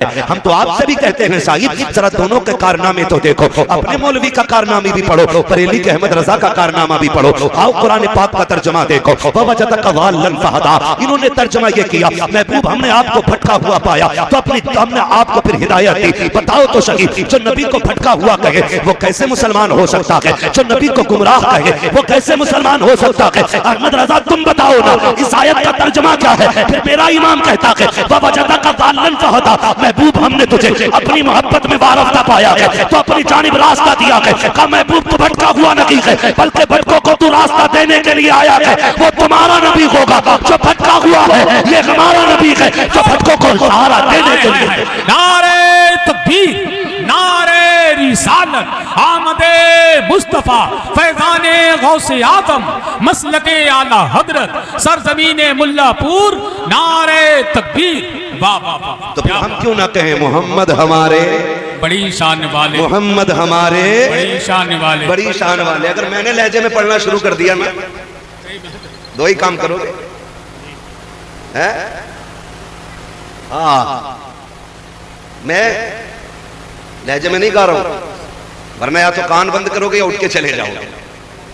हम तो आपसे भी कहते हैं साहिब जरा दोनों के कारनामे तो देखो, अपने मौलवी का कारनामे भी पढ़ो, बरेली के अहमद रजा का कारनामा भी पढ़ो, आओ कुरान पाक का तर्जुमा देखो। इन्होंने तर्जुमा ये किया, महबूब हमने आपको भटका हुआ पाया तो हमने आपको फिर हिदायत दी। बताओ तो सही, जो नबी को भटका हुआ कहे वो कैसे मुसलमान हो सकता है? जो नबी को गुमराह कहे वो कैसे मुसलमान हो सकता है? अहमद रजा तुम बताओ ना, इस आयत का तर्जुमा क्या है? फिर मेरा इमाम कहता है महबूब हमने तुझे अपनी मोहब्बत में वारफ्ता पाया है तो अपनी जानिब रास्ता दिया है। कहा महबूब तू भटका हुआ नहीं है, बल्कि भटकों को तू रास्ता देने के लिए आया है। वो तुम्हारा नबी होगा जो भटका हुआ है, ये हमारा नबी है जो भटकों को सहारा देने के लिए। नारे तकबीर, नारे रिसालत, आमदे मुस्तफा, फैजाने गौसे आजम, मसलके आला हजरत, सरजमीने मुल्लापुर, नारे तकबीर। वाह वाह वाह। तो हम क्यों ना कहें मोहम्मद हमारे बड़ी शान वाले, मोहम्मद हमारे बड़ी शान वाले, बड़ी शान वाले। अगर मैंने लहजे में पढ़ना शुरू कर दिया ना, दो ही काम करोगे, हैं? हाँ, मैं लहजे में नहीं गा रहा हूं, वरना या तो कान बंद करोगे या उठ के चले जाओगे।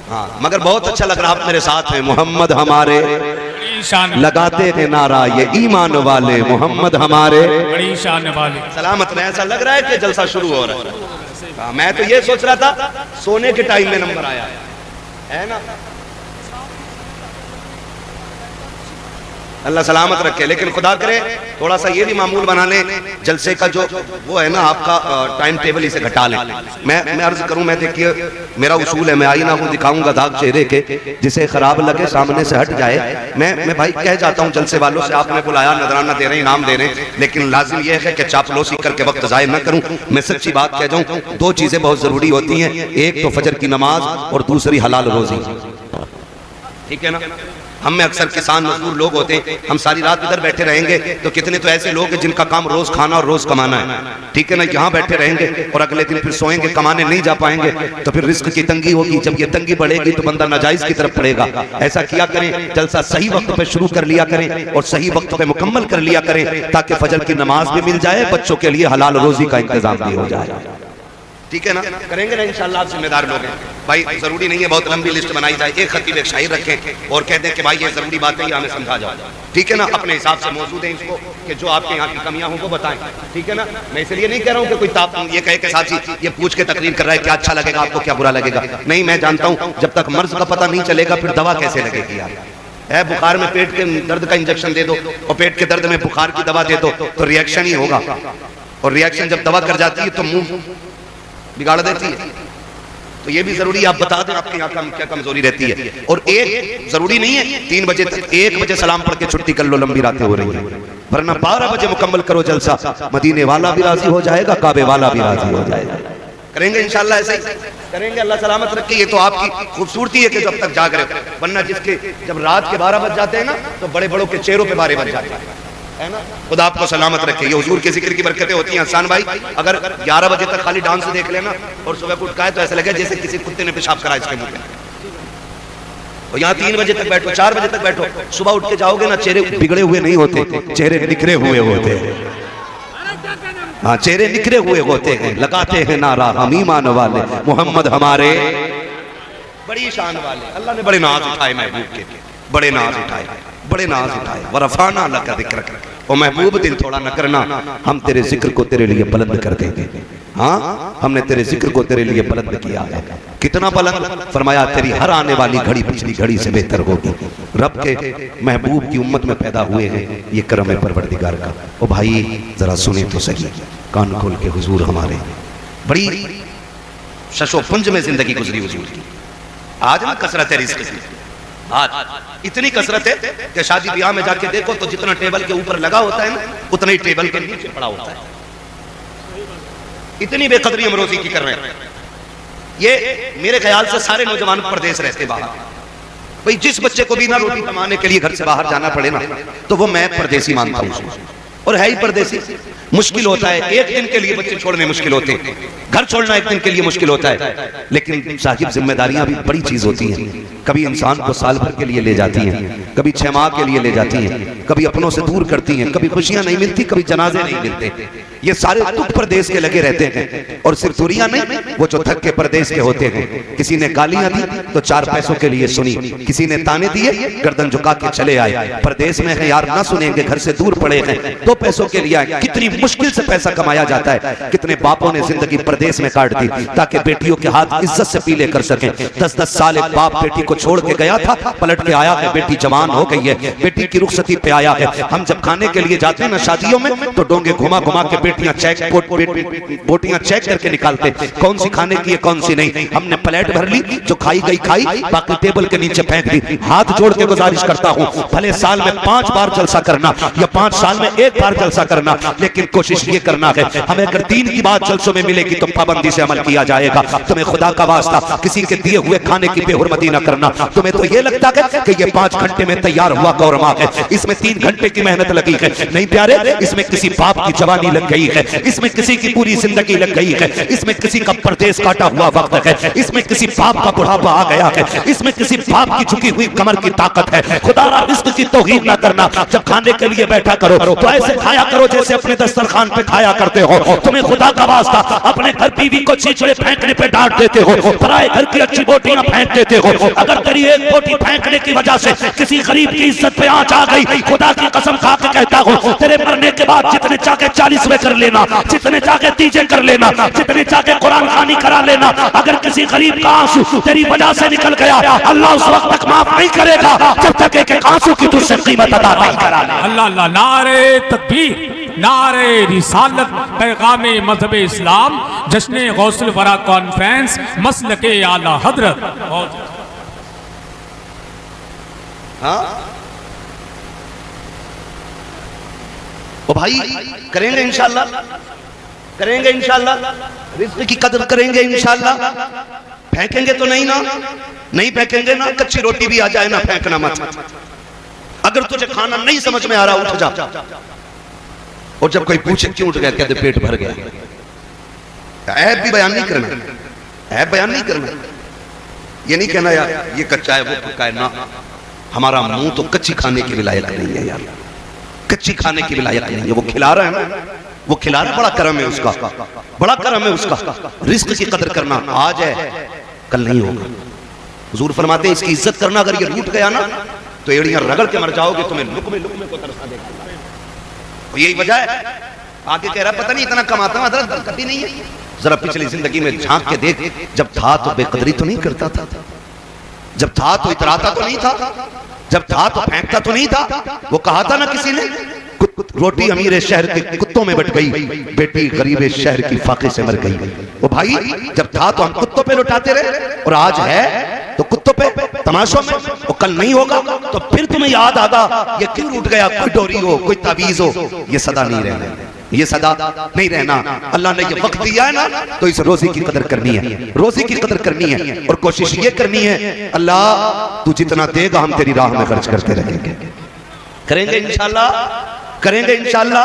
हाँ, मगर बहुत अच्छा लग रहा आप मेरे साथ हैं। मोहम्मद हमारे लगाते हैं नारा ये ईमान वाले, मोहम्मद हमारे बड़ी शान वाले। सलामत में ऐसा लग रहा है कि जलसा शुरू हो रहा है। मैं तो ये सोच रहा था सोने के टाइम में नंबर आया है ना। अल्लाह सलामत रखे, लेकिन खुदा करे थोड़ा सा ये भी मामूल बना लें, जलसे का जो वो है ना आपका टाइम टेबल, इसे घटा लें। मैं अर्ज करूं, मैं देखिए मेरा उसूल है, मैं आईना हूं, दिखाऊंगा दाग चेहरे के, जिसे खराब लगे सामने से हट जाए। मैं भाई कह जाता हूं जलसे वालों से, आपने बुलाया, नजराना दे रहे हैं, इनाम दे रहे हैं, लेकिन लाजिम यह है कि चापलूसी करके वक्त जाया न करूं। मैं सच्ची बात कह जाऊं, दो चीजें बहुत जरूरी होती हैं, एक तो फजर की नमाज और दूसरी हलाल रोजी। ठीक है ना। हम में अक्सर किसान मजदूर लोग होते हैं, हम सारी रात इधर बैठे रहेंगे तो कितने तो ऐसे लोग हैं जिनका काम रोज खाना और रोज कमाना है। ठीक है ना। यहाँ बैठे रहेंगे और अगले दिन फिर सोएंगे, कमाने नहीं जा पाएंगे, तो फिर रिस्क की तंगी होगी। जब ये तंगी बढ़ेगी तो बंदा नाजायज की तरफ पड़ेगा। ऐसा किया करें, जलसा सही वक्त पे शुरू कर लिया करें और सही वक्त पे मुकम्मल कर लिया करें, ताकि फजर की नमाज भी मिल जाए, बच्चों के लिए हलाल रोजी का इंतजाम भी हो जाए। ठीक है ना। करेंगे ना इंशाल्लाह, आप जिम्मेदार लोग हैं भाई। जरूरी नहीं है बहुत लंबी लिस्ट बनाई जाए, एक खतीब एक शायर रखें और कह दें कि भाई ये जरूरी बात है, हमें समझा जाओ। ठीक है ना। अपने हिसाब से मौजूद है इसको कि जो आपके यहाँ की कमियां हों वो बताएं। ठीक है ना। मैं इसलिए नहीं कह रहा हूँ कि कोई ताप ये कहे कि साथी ये पूछ के तकरीर कर रहा है क्या अच्छा लगेगा आपको, क्या बुरा लगेगा। नहीं, मैं जानता हूँ जब तक मर्ज का पता नहीं चलेगा फिर दवा कैसे लगेगी। यार है, बुखार में पेट के दर्द का इंजेक्शन दे दो और पेट के दर्द में बुखार की दवा दे दो तो रिएक्शन ही होगा, और रिएक्शन जब दवा कर जाती है तो मुंह बिगाड़ देती है। तो ये भी जरूरी आप बता दें आपके यहाँ क्या कमजोरी रहती है। और एक जरूरी नहीं है 3 बजे तक, 1 बजे सलाम पढ़ के छुट्टी कर लो, लंबी रातें हो रही हैं, वरना 12 बजे मुकम्मल करो जलसा। मदीने वाला भी राजी हो जाएगा, काबे वाला भी राजी हो जाएगा। करेंगे इंशाल्लाह, ऐसे ही करेंगे। अल्लाह सलामत रखे। ये तो आपकी खूबसूरती है कि जब तक जाग रहे हो, वरना जिसके जब रात के 12 बज जाते हैं ना तो बड़े बड़ों के चेहरों पे बारे बज जाते हैं, है ना। खुदा आपको सलामत रखे। ये हुजूर के जिक्र की बरकतें होती हैं। हसन भाई अगर 11 बजे तक खाली डांस देख लेना और सुबह को उठा है तो ऐसा लगे जैसे किसी कुत्ते ने पेशाब करा इसके मुंह पे। और यहाँ 3 बजे तक बैठो, 4 बजे तक बैठो, सुबह उठ के जाओगे ना, चेहरे बिगड़े हुए नहीं होते, चेहरे निखरे हुए होते हैं। हाँ, चेहरे निखरे हुए होते हैं। लगाते हैं नारा हम ईमान वाले, मोहम्मद हमारे बड़ी शान वाले। अल्लाह ने बड़े नाज उठाए महबूब के, बड़े नाज उठाए, बड़े नाज उठाए। वरफाना लका जिक्र, ओ महबूब दिल थोड़ा न करना, हम तेरे जिक्र को तेरे लिए बुलंद कर देंगे। हाँ, हमने तेरे जिक्र को तेरे लिए बुलंद किया है। कितना बुलंद? फरमाया तेरी हर आने वाली घड़ी पिछली घड़ी से बेहतर होगी। रब के महबूब की उम्मत में पैदा हुए हैं, ये करम है परवरदिगार का। ओ भाई जरा सुने तो सही, कान खोल के हुजूर हमारे बड़ी शशोपुंज में जिंदगी गुजरी हुजूर की। आज ना कसरत है रिज़्क़ की, आज इतनी कसरत है कि शादी ब्याह में जाके देखो तो जितना टेबल के ऊपर लगा होता है ना, उतना ही टेबल के नीचे पड़ा होता है। इतनी बेकदरी हम रोजी की कर रहे हैं। ये मेरे ख्याल से सारे नौजवान परदेश रहते बाहर। भाई जिस बच्चे को भी ना रोटी कमाने के लिए घर से बाहर जाना पड़े ना, तो वो मैं परदेसी मानता हूँ, और है ही परदेसी। मुश्किल होता है, एक दिन के लिए बच्चे छोड़ने मुश्किल होते हैं, घर छोड़ना एक दिन के लिए मुश्किल होता है, लेकिन साहिब जिम्मेदारियां भी बड़ी चीज होती हैं। कभी इंसान को साल भर के लिए ले जाती हैं, कभी 6 माह के लिए ले जाती हैं, कभी अपनों से दूर करती हैं, कभी खुशियां नहीं मिलती, कभी जनाजे नहीं मिलते। ये सारे दुख प्रदेश के लगे रहते हैं। और सिर्फ दूरियां नहीं, वो जो थक के प्रदेश के होते हैं। किसी ने गालियां दी तो 4 पैसों के लिए सुनी, किसी ने ताने दिए गर्दन झुका के चले आए। प्रदेश में है यार, ना सुनेंगे, घर से दूर पड़े हैं, 2 पैसों के लिए आए। कितनी मुश्किल से पैसा कमाया जाता है। कितने बापों ने जिंदगी प्रदेश में काट दी ताकि बेटियों के हाथ इज्जत से पीले कर सकें। 10-10 साल एक बाप बेटी को छोड़ के गया था, पलट के आया है, बेटी जवान हो गई है, बेटी की रुखसती पे आया है। हम जब खाने के लिए जाते हैं ना शादियों में, तो डोंगे घुमा घुमा के बेटियां बोटियां चेक करके निकालते, कौन सी खाने की है कौन सी नहीं। हमने प्लेट भर ली, जो खाई गई खाई, बाकी टेबल के नीचे फेंक दी। हाथ जोड़ के गुजारिश करता हूं, भले साल में 5 बार जलसा करना या 5 साल में 1 बार जलसा करना, लेकिन कोशिश ये करना है हमें अगर 3 की बात जलसों में मिलेगी तो पाबंदी से अमल किया जाएगा। तुम्हें खुदा का वास्ता किसी के दिए हुए खाने की बेहुरमती न करना। तुम्हें तो ये लगता है कि ये 5 घंटे में तैयार हुआ कौरमा है, इसमें 3 घंटे की मेहनत लगी है। नहीं प्यारे, इसमें किसी बाप की जवानी लग गई है, इसमें किसी की पूरी जिंदगी लग गई है, इसमें किसी का परदेश काटा हुआ वक्त है, इसमें किसी बाप का बुढ़ापा आ गया है, इसमें किसी बाप की झुकी हुई कमर की ताकत है। खुदा रिस्क की तौहीन ना करना। जब खाने के लिए बैठा करो तो ऐसे खाया करो जैसे अपने दस्तरखान पे खाया करते हो। तुम्हें खुदा का वास्ता अपने घर बीवी को छिछड़े फेंकने पे डांट देते हो, पराए घर की अच्छी बोटियां फेंक देते हो। अगर तेरी एक बोटी फेंकने की वजह से किसी गरीब की इज्जत पे आंच आ गई, खुदा की कसम खा के कहता हूं, तेरे मरने के बाद जितने चाहे 40वें कर लेना, जितने चाहे तीजे कर लेना, जितने चाहे कुरान खानी करा लेना, अगर किसी गरीब का आंसू तेरी वजह से निकल गया, अल्लाह उस वक्त तक माफ नहीं करेगा जब तक एक आंसू की तुझसे कीमत अदा नहीं करा ले। अल्लाह अल्लाह, नारे तकबीर, नारे रिसालत, पैगामे मजहब इस्लाम, जश्न गौसुल वरा कॉन्फ्रेंस, मसलके आला हजरत। हाँ ओ भाई, करेंगे इंशाल्लाह, करेंगे इंशाल्लाह, रिज़्क़ की कदर करेंगे इंशाल्लाह। फेंकेंगे तो नहीं ना, नहीं फेंकेंगे ना, कच्ची रोटी भी आ जाए ना फेंकना मत। अगर तुझे खाना नहीं समझ में आ रहा उठ जा, और जब कोई पूछे क्यों उठ गया, कहते पेट भर गया। ऐब भी बयान नहीं करना, ऐब बयान नहीं करना। ये नहीं कहना यार ये कच्चा है वो पक्का है, ना। हमारा मुंह तो कच्ची खाने के लायक नहीं है यार, कच्ची खाने के लायक नहीं है। वो खिला रहा है ना, वो खिला रहा, बड़ा करम है उसका, बड़ा करम है उसका। रिस्क की कदर करना आज है कल नहीं होगा। हुजूर फरमाते हैं इसकी इज्जत करना, अगर ये रूठ गया ना तो एड़ियां रगड़ के मर जाओगे, तुम्हें लुकमे लुकमे को तरसा देगा। यही वजह है। आगे कह रहा पता नहीं इतना कमाता हूं, अदरक कभी नहीं है। जरा पिछली जिंदगी में झांक के देख, जब था तो बेकदरी तो नहीं करता था, जब था तो इतराता तो नहीं था, जब था तो फेंकता तो नहीं था। वो कहा था ना किसी ने, रोटी अमीर शहर के कुत्तों में बट गई, बेटी गरीब शहर की फाके से मर गई। वो भाई जब था तो हम कुत्तों पे लुटाते रहे, और आज है तो कुत्तों पे, तमाशों में। वो कल नहीं होगा तो फिर तुम्हें याद आगा ये क्यों रूठ गया। कोई डोरी हो, कोई तावीज हो, ये सदा नहीं रहना, ये सदा नहीं रहना। अल्लाह ने ये वक्त दिया है ना, तो इस रोजी की कदर करनी है, रोजी की कदर करनी है, और कोशिश ये करनी है अल्लाह तू जितना देगा हम तेरी राह में खर्च करते रहेंगे। करेंगे इंशाल्लाह, करेंगे इंशाल्लाह।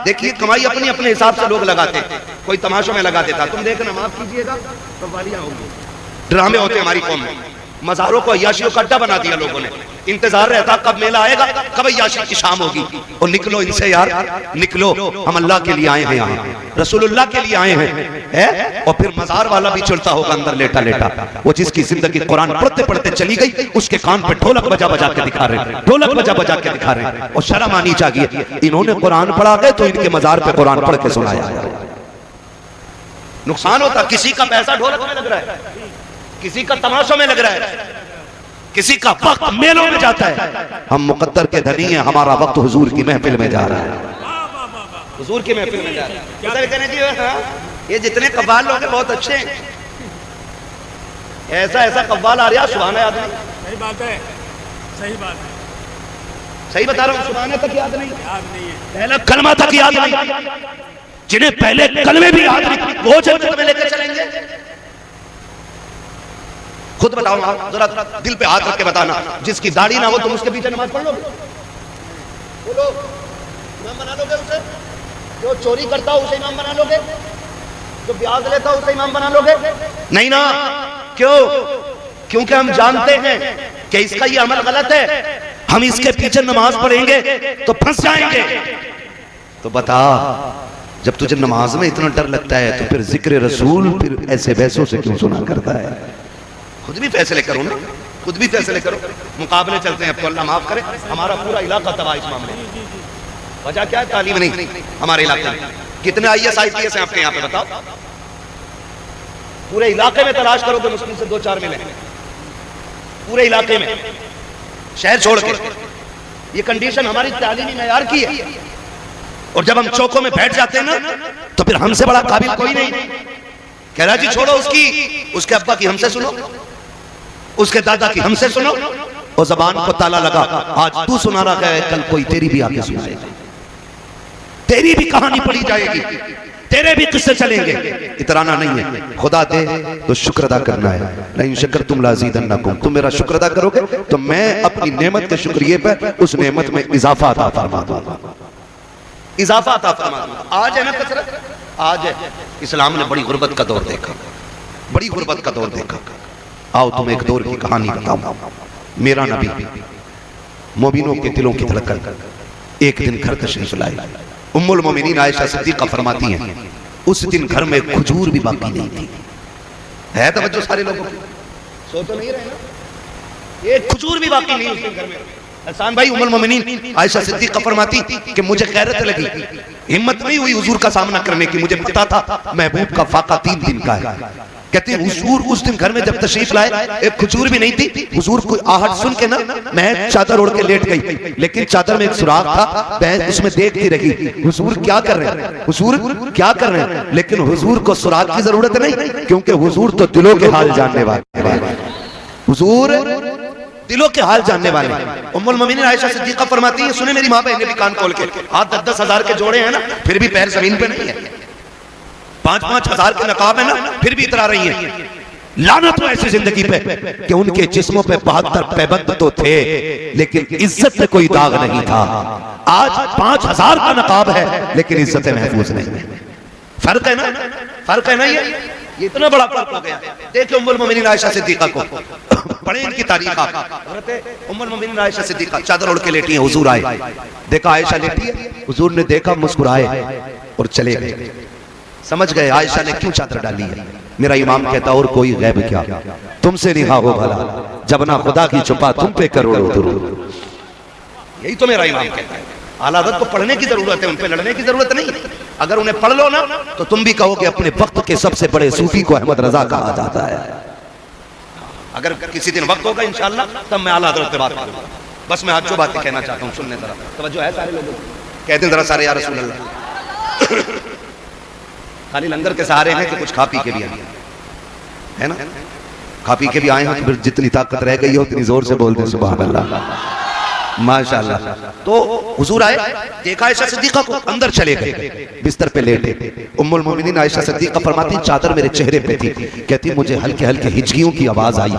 देखिए कमाई अपनी अपने हिसाब से लोग लगाते, कोई तमाशों में लगा देता। तुम देखना, माफ कीजिएगा, कव्वालियां होंगी, ड्रामे होते हमारी कौम में। मज़ारों को अय्याशियों का अड्डा बना दिया लोगों ने। इंतजार रहता कब मेला आएगा, कब अय्याशी की शाम होगी। और निकलो इनसे यार, निकलो, हम अल्लाह के लिए आए हैं, यहाँ रसूलुल्लाह के लिए आए हैं। और फिर मज़ार वाला भी चलता होगा अंदर लेटा लेटा, वो जिसकी जिंदगी कुरान पढ़ते पढ़ते चली गई, उसके कान पे ढोलक बजा बजा के दिखा रहे हैं, ढोलक बजा बजा के दिखा रहे हैं। और शर्म आनी चाहिए, इन्होंने कुरान पढ़ा गए तो इनके मज़ार पे कुरान पढ़ के सुनाया। नुकसान होता, किसी का पैसा ढोलक में लग रहा है, किसी का तमाशों में लग रहा है, किसी का वक्त मेलों में जाता है। हम मुकद्दर के धनी हैं, हमारा वक्त हुजूर की महफिल में जा रहा है, हुजूर की महफिल में जा रहा है। ये जितने कव्वाल लोग हैं बहुत अच्छे हैं, ऐसा ऐसा कव्वाल आ रहा है, सुभान याद नहीं। सही बात है, सही बात है, सही बता रहा हूँ, सुभान तक याद नहीं, याद नहीं है, पहला कलमा तक याद नहीं। जिन्हें पहले कलमे भी याद नहीं, वो जन्नत में लेकर चलेंगे। खुद बताओ, जरा दिल पे हाथ रख के बताना, जिसकी दाढ़ी ना हो तुम उसके पीछे नमाज पढ़ लोगे? बोलो, इमाम बना लोगे उसे? जो चोरी करता हो उसे इमाम बना लोगे? जो ब्याज लेता हो उसे इमाम बना लोगे? नहीं ना। क्यों? क्योंकि हम जानते हैं कि इसका ये अमल गलत है, हम इसके पीछे नमाज पढ़ेंगे तो फंस जाएंगे। तो बता, जब तुझे नमाज में इतना डर लगता है तो फिर जिक्र रसूल फिर ऐसे वैसों से क्यों सुना करता है? खुद भी फैसले करो ना, खुद भी फैसले करो। मुकाबले चलते हैं, अब तो अल्लाह माफ करे, हमारा पूरा इलाका तबाह इस मामले में। वजह क्या है? तालीम नहीं हमारे इलाके में। कितने IAS IPS हैं आपके यहाँ पे बताओ? पूरे इलाके में तलाश करोगे मुश्किल से 2-4 मिले, पूरे इलाके में, शहर छोड़ के। ये कंडीशन हमारी तालीमी मेयार की है। और जब हम चौकों में बैठ जाते हैं ना तो फिर हमसे बड़ा काबिल कोई नहीं। कह रहा जी छोड़ो उसकी, उसके अब्बा की हमसे सुनो, उसके दादा की हमसे सुनो। और जबान को ताला लगा, आज तू सुना रहा है, कल कोई तेरी भी आके सुनाएगा, तेरी भी कहानी पढ़ी जाएगी, तेरे भी किस्से चलेंगे। इतराना नहीं है, खुदा दे तो शुक्र अदा करना है। नहीं शक्र तुम लाज़ीदन्नकुम, तुम मेरा शुक्र अदा करोगे तो मैं अपनी नेमत के शुक्रिये पर उस नेमत में इजाफा अता फरमा दूंगा, इजाफा अता फरमा दूंगा। आज है ना कसरत, आज है। इस्लाम ने बड़ी गुर्बत का दौर देखा, बड़ी गुर्बत का दौर देखा। आओ तुम एक दौर की कहानी बताऊं। मेरा नबी मोमिनों के दिलों की धड़कन एक दिन घर तशरीफ लाए। उम्मुल मोमिनीन आयशा सिद्दीक़ा फरमाती हैं उस दिन घर में खजूर भी बाकी नहीं थी। है तवज्जो सारे लोगों की? सो तो नहीं रहे ना? एक खजूर भी बाकी नहीं उस दिन घर में। हसन भाई उम्मुल मोमिनीन आयशा सिद्दीक़ा फरमाती कि मुझे गैरत लगी, हिम्मत नहीं हुई हुजूर का सामना करने की। मुझे पता था महबूब का फाका 3 दिन का है। कहते हैं हुजूर उस दिन घर में जब तशरीफ लाए एक खजूर भी नहीं थी। हुजूर कोई आहट सुन के ना मैं चादर ओढ़ के लेट गई, लेकिन चादर में एक सुराख था, मैं उसमें देखती रही हुजूर क्या कर रहे हैं, हुजूर क्या कर रहे हैं। लेकिन हुजूर को सुराख की जरूरत नहीं, क्योंकि हुजूर तो दिलों के हाल जानने वाले, हुजूर दिलों के हाल जानने वाले। उम्मुल मोमिनीन आयशा सिद्दीक़ा फरमाती है, सुने मेरी माँ बहन ने भी कान खोल के, हाथ 10-10 हजार के जोड़े हैं ना, फिर भी पैर जमीन पे नहीं है, 5-5 हजार के नकाब है ना, फिर भी इतरा रही है। लानत हो ऐसी जिंदगी पे कि उनके जिस्मों पे 72 पैबंद तो थे, लेकिन इज्जत पे कोई दाग नहीं था। आज 5000 का नकाब है, लेकिन इज्जत महफूज नहीं है। फर्क है ना, फर्क है ना। ये इतना बड़ा फर्क हो गया। देखिए उम्मुल मोमिनीन आयशा सिद्दीक़ा को, पढ़े इनकी तारीख। उम्मुल मोमिनीन आयशा सिद्दीक़ा चादर ओढ़ के लेटी है, हुजूर आए, देखा आयशा लेटी है, हुजूर ने देखा, मुस्कुराए और चले गए। समझ गए आयशा ने क्यों चादर डाली है। मेरा इमाम कहता और कोई गैब क्या, तुमसे नहीं हो भला, जब ना खुदा की छुपा तुम पे करोड़ों दुरूद। यही तो मेरा इमाम कहता है। आला हज़रत को पढ़ने की जरूरत है, उन पे लड़ने की जरूरत नहीं। अगर उन्हें पढ़ लो ना तो तुम भी कहोगे अपने वक्त के सबसे बड़े सूफी को अहमद रजा कहा जाता है। अगर किसी दिन वक्त होगा इंशाअल्लाह तब मैं आला हज़रत से बात करूंगा। बस मैं आज जो बातें कहना चाहता हूँ सुनने, जरा तवज्जो है सारे लोगों को। कहते हैं जरा सारे या रसूल अल्लाह। खाली लंगर के सहारे हैं कि कुछ खा पी के भी आए है ना, खा पी के भी आए हैं तो फिर जितनी ताकत रह गई हो उतनी जोर से बोल दें सुभान अल्लाह, माशाअल्लाह। तो हुजूर आए, देखा आयशा सिद्दीक़ा को, अंदर चले गए, बिस्तर पे लेटे। उम्मुल मोमिनीन आयशा सिद्दीक़ा फरमाती चादर मेरे चेहरे पे थी, कहती मुझे हल्के हल्के हिचकियों की आवाज आई,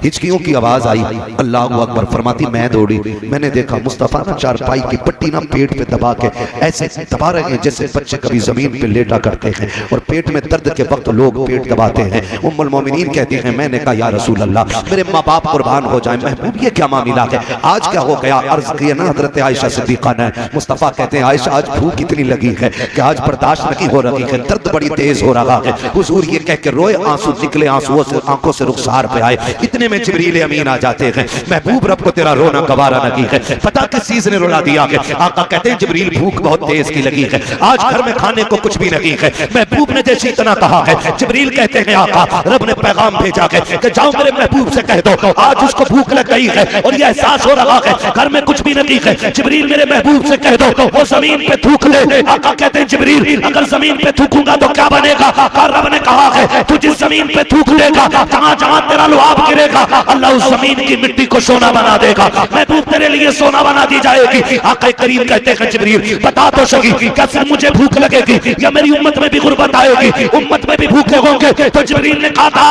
हिचकियों की आवाज आई। अल्लाहु अकबर फरमाती मैं दौड़ी, मैंने देखा मुस्तफा ना चारपाई की पट्टी ना पेट पे दबा के ऐसे दबा रहे हैं जैसे बच्चे कभी जमीन पे लेटा करते हैं और पेट में दर्द के वक्त लोग पेट दबाते हैं। उम्मुल मोमिनीन कहती हैं मैंने कहा या रसूल अल्लाह मेरे माँ बाप कुर्बान हो जाए, महबूब ये क्या मामला है, आज क्या हो गया। अर्ज किया ना हजरत आयशा सिद्दीक़ा ने। मुस्तफा कहते हैं आयशा आज भूख इतनी लगी है कि आज बर्दाश्त नहीं हो रही है, दर्द बड़ी तेज हो रहा है। हुजूर ये कह के रोए, आंसू निकले, आंसुओं से आंखों से रुखसार पे आए। इतने में जिब्रील अमीन आ जाते हैं, महबूब रब को तेरा रोना गवारा नहीं है, पता किस चीज ने रुला दिया है। आका कहते हैं जिब्रील भूख बहुत तेज की लगी है, आज घर में खाने को कुछ भी नहीं है। महबूब ने जैसे इतना कहा है, जिब्रील कहते हैं आका रब ने पैगाम भेजा है कि जाओ मेरे महबूब से कह दो आज उसको भूख लग गई है और ये एहसास हो रहा है घर में कुछ भी नहीं है। जिब्रील मेरे महबूब से कह दो वो जमीन पे थूक ले। आका कहते हैं जिब्रील अगर जमीन पे थूकूंगा तो क्या बनेगा। रब ने कहा है तू जिस जमीन पे थूक लेगा जहां जहां तेरा लुआब गिरेगा अल्लाह उस जमीन की मिट्टी को सोना बना देगा, महबूब तेरे लिए सोना बना दी जाएगी। आका करीम कहते हैं जिब्रील बता तो सही क्या फिर मुझे भूख लगेगी या मेरी उम्मत में भी गुर्बत आएगी, उम्मत में भी भूखे होंगे। तो जिब्रील ने कहा था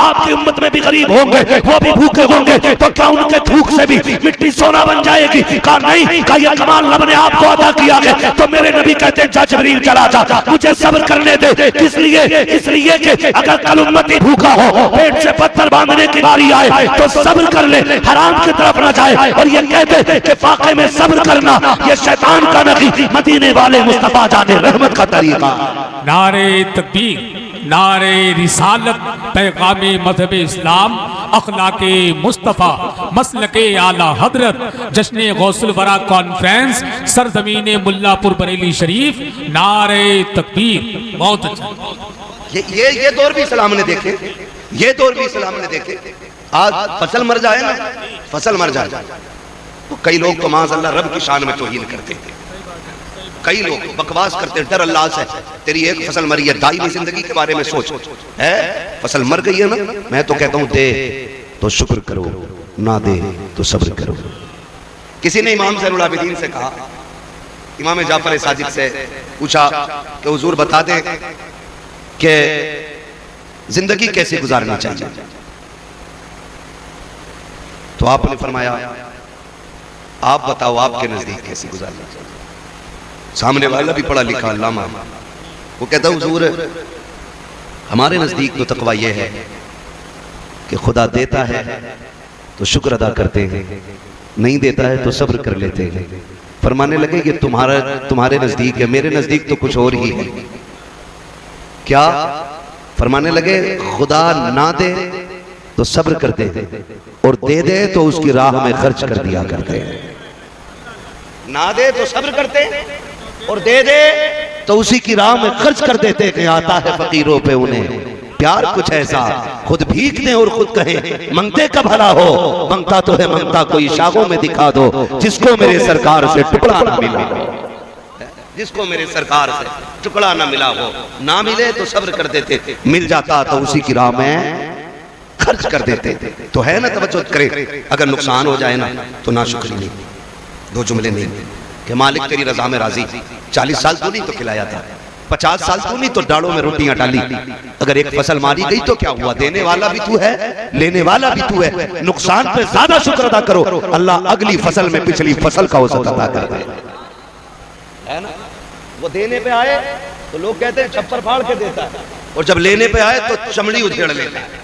आपकी उम्मत में भी गरीब होंगे, वो भी भूखे होंगे, तो क्या उनके थूक से भी मिट्टी सोना बन बन जाएगी। कहा नहीं, कहा ये कमाल रब ने आपको अदा किया है। तो मेरे नबी कहते हैं जा जिब्रील चला जा, मुझे सब्र करने दे। किस लिए? इसलिए कि अगर कल उम्मती भूखा हो, पेट से पत्थर बांधने की बारी आए तो सब्र कर ले, हराम की तरफ न जाए। और ये कहते कि वाकई में सब्र करना ये शैतान का नहीं, मदीने वाले मुस्तफा जाने रहमत का तरीका। नारे तकबीर, नारे रिसालत, पैगामे मजहब इस्लाम, अखलाके मुस्तफ़ा, मसलके आला हजरत, जश्न गौसुल वरा कॉन्फ्रेंस, सरजमीन मुल्लापुर बरेली शरीफ। नारे तकबीर। बहुत अच्छा। ये दौर भी इस्लाम ने देखे, ये दौर भी इस्लाम ने देखे। आज फसल मर जाए ना, फसल मर जाए तो कई लोग तो माज़अल्लाह रब की शान में तौहीन करते हैं, कई लोग बकवास करते हैं। डर अल्लाह से, तेरी एक फसल मरी है, दायमी जिंदगी के बारे में सोच है। फसल मर गई है ना, मैं तो कहता हूं दे तो शुक्र करो, ना दे तो सब्र करो। किसी ने इमाम ज़ैनुल आबिदीन से कहा, इमाम जाफर सादिक से पूछा कि हुजूर बता दें कि जिंदगी कैसे गुजारनी चाहिए। तो आपने फरमाया आप बताओ आपके नजदीक कैसे गुजारनी चाहिए। सामने वाला भी पढ़ा लिखा अल्लामा, वो कहता हुजूर हमारे नजदीक तो तकवा यह है कि खुदा देता है तो शुक्र अदा करते हैं, नहीं देता है तो सब्र कर लेते हैं। फरमाने लगे कि तुम्हारे नजदीक है, मेरे नजदीक तो कुछ और ही है। क्या? फरमाने लगे खुदा ना दे तो सब्र करते हैं और दे दे तो उसकी राह में खर्च कर दिया करते हैं। ना दे तो सब्र करते और दे दे तो उसी की राह में खर्च कर देते कि आता है फकीरों पे उन्हें प्यार कुछ ऐसा, खुद भीख दें और खुद कहें मंगते का भला हो। मंगता तो है मंगता कोई शागों में दिखा दो, जिसको मेरे सरकार से टुकड़ा ना मिला हो, जिसको मेरे सरकार से टुकड़ा ना मिला हो। ना मिले तो सब्र कर देते, मिल जाता तो उसी की राह में खर्च कर देते। तो है ना, तवज्जो करें, अगर नुकसान हो जाए ना तो ना शुक्री नहीं। दो जुमले नहीं कि मालिक तेरी रजा में राजी, 40 साल तू नहीं तो खिलाया था, 50 साल तू नहीं तो डालों में रोटियां डाली। अगर एक फसल मारी गई तो क्या हुआ? देने वाला भी तू है, लेने वाला भी तू है। नुकसान पे ज्यादा शुक्र अदा करो, अल्लाह अगली फसल में पिछली फसल का औसत अदा कर दे, है ना। वो देने पे आए तो लोग कहते हैं छप्पर फाड़ के देता है, और जब लेने पे आए तो चमड़ी उधेड़ लेता है।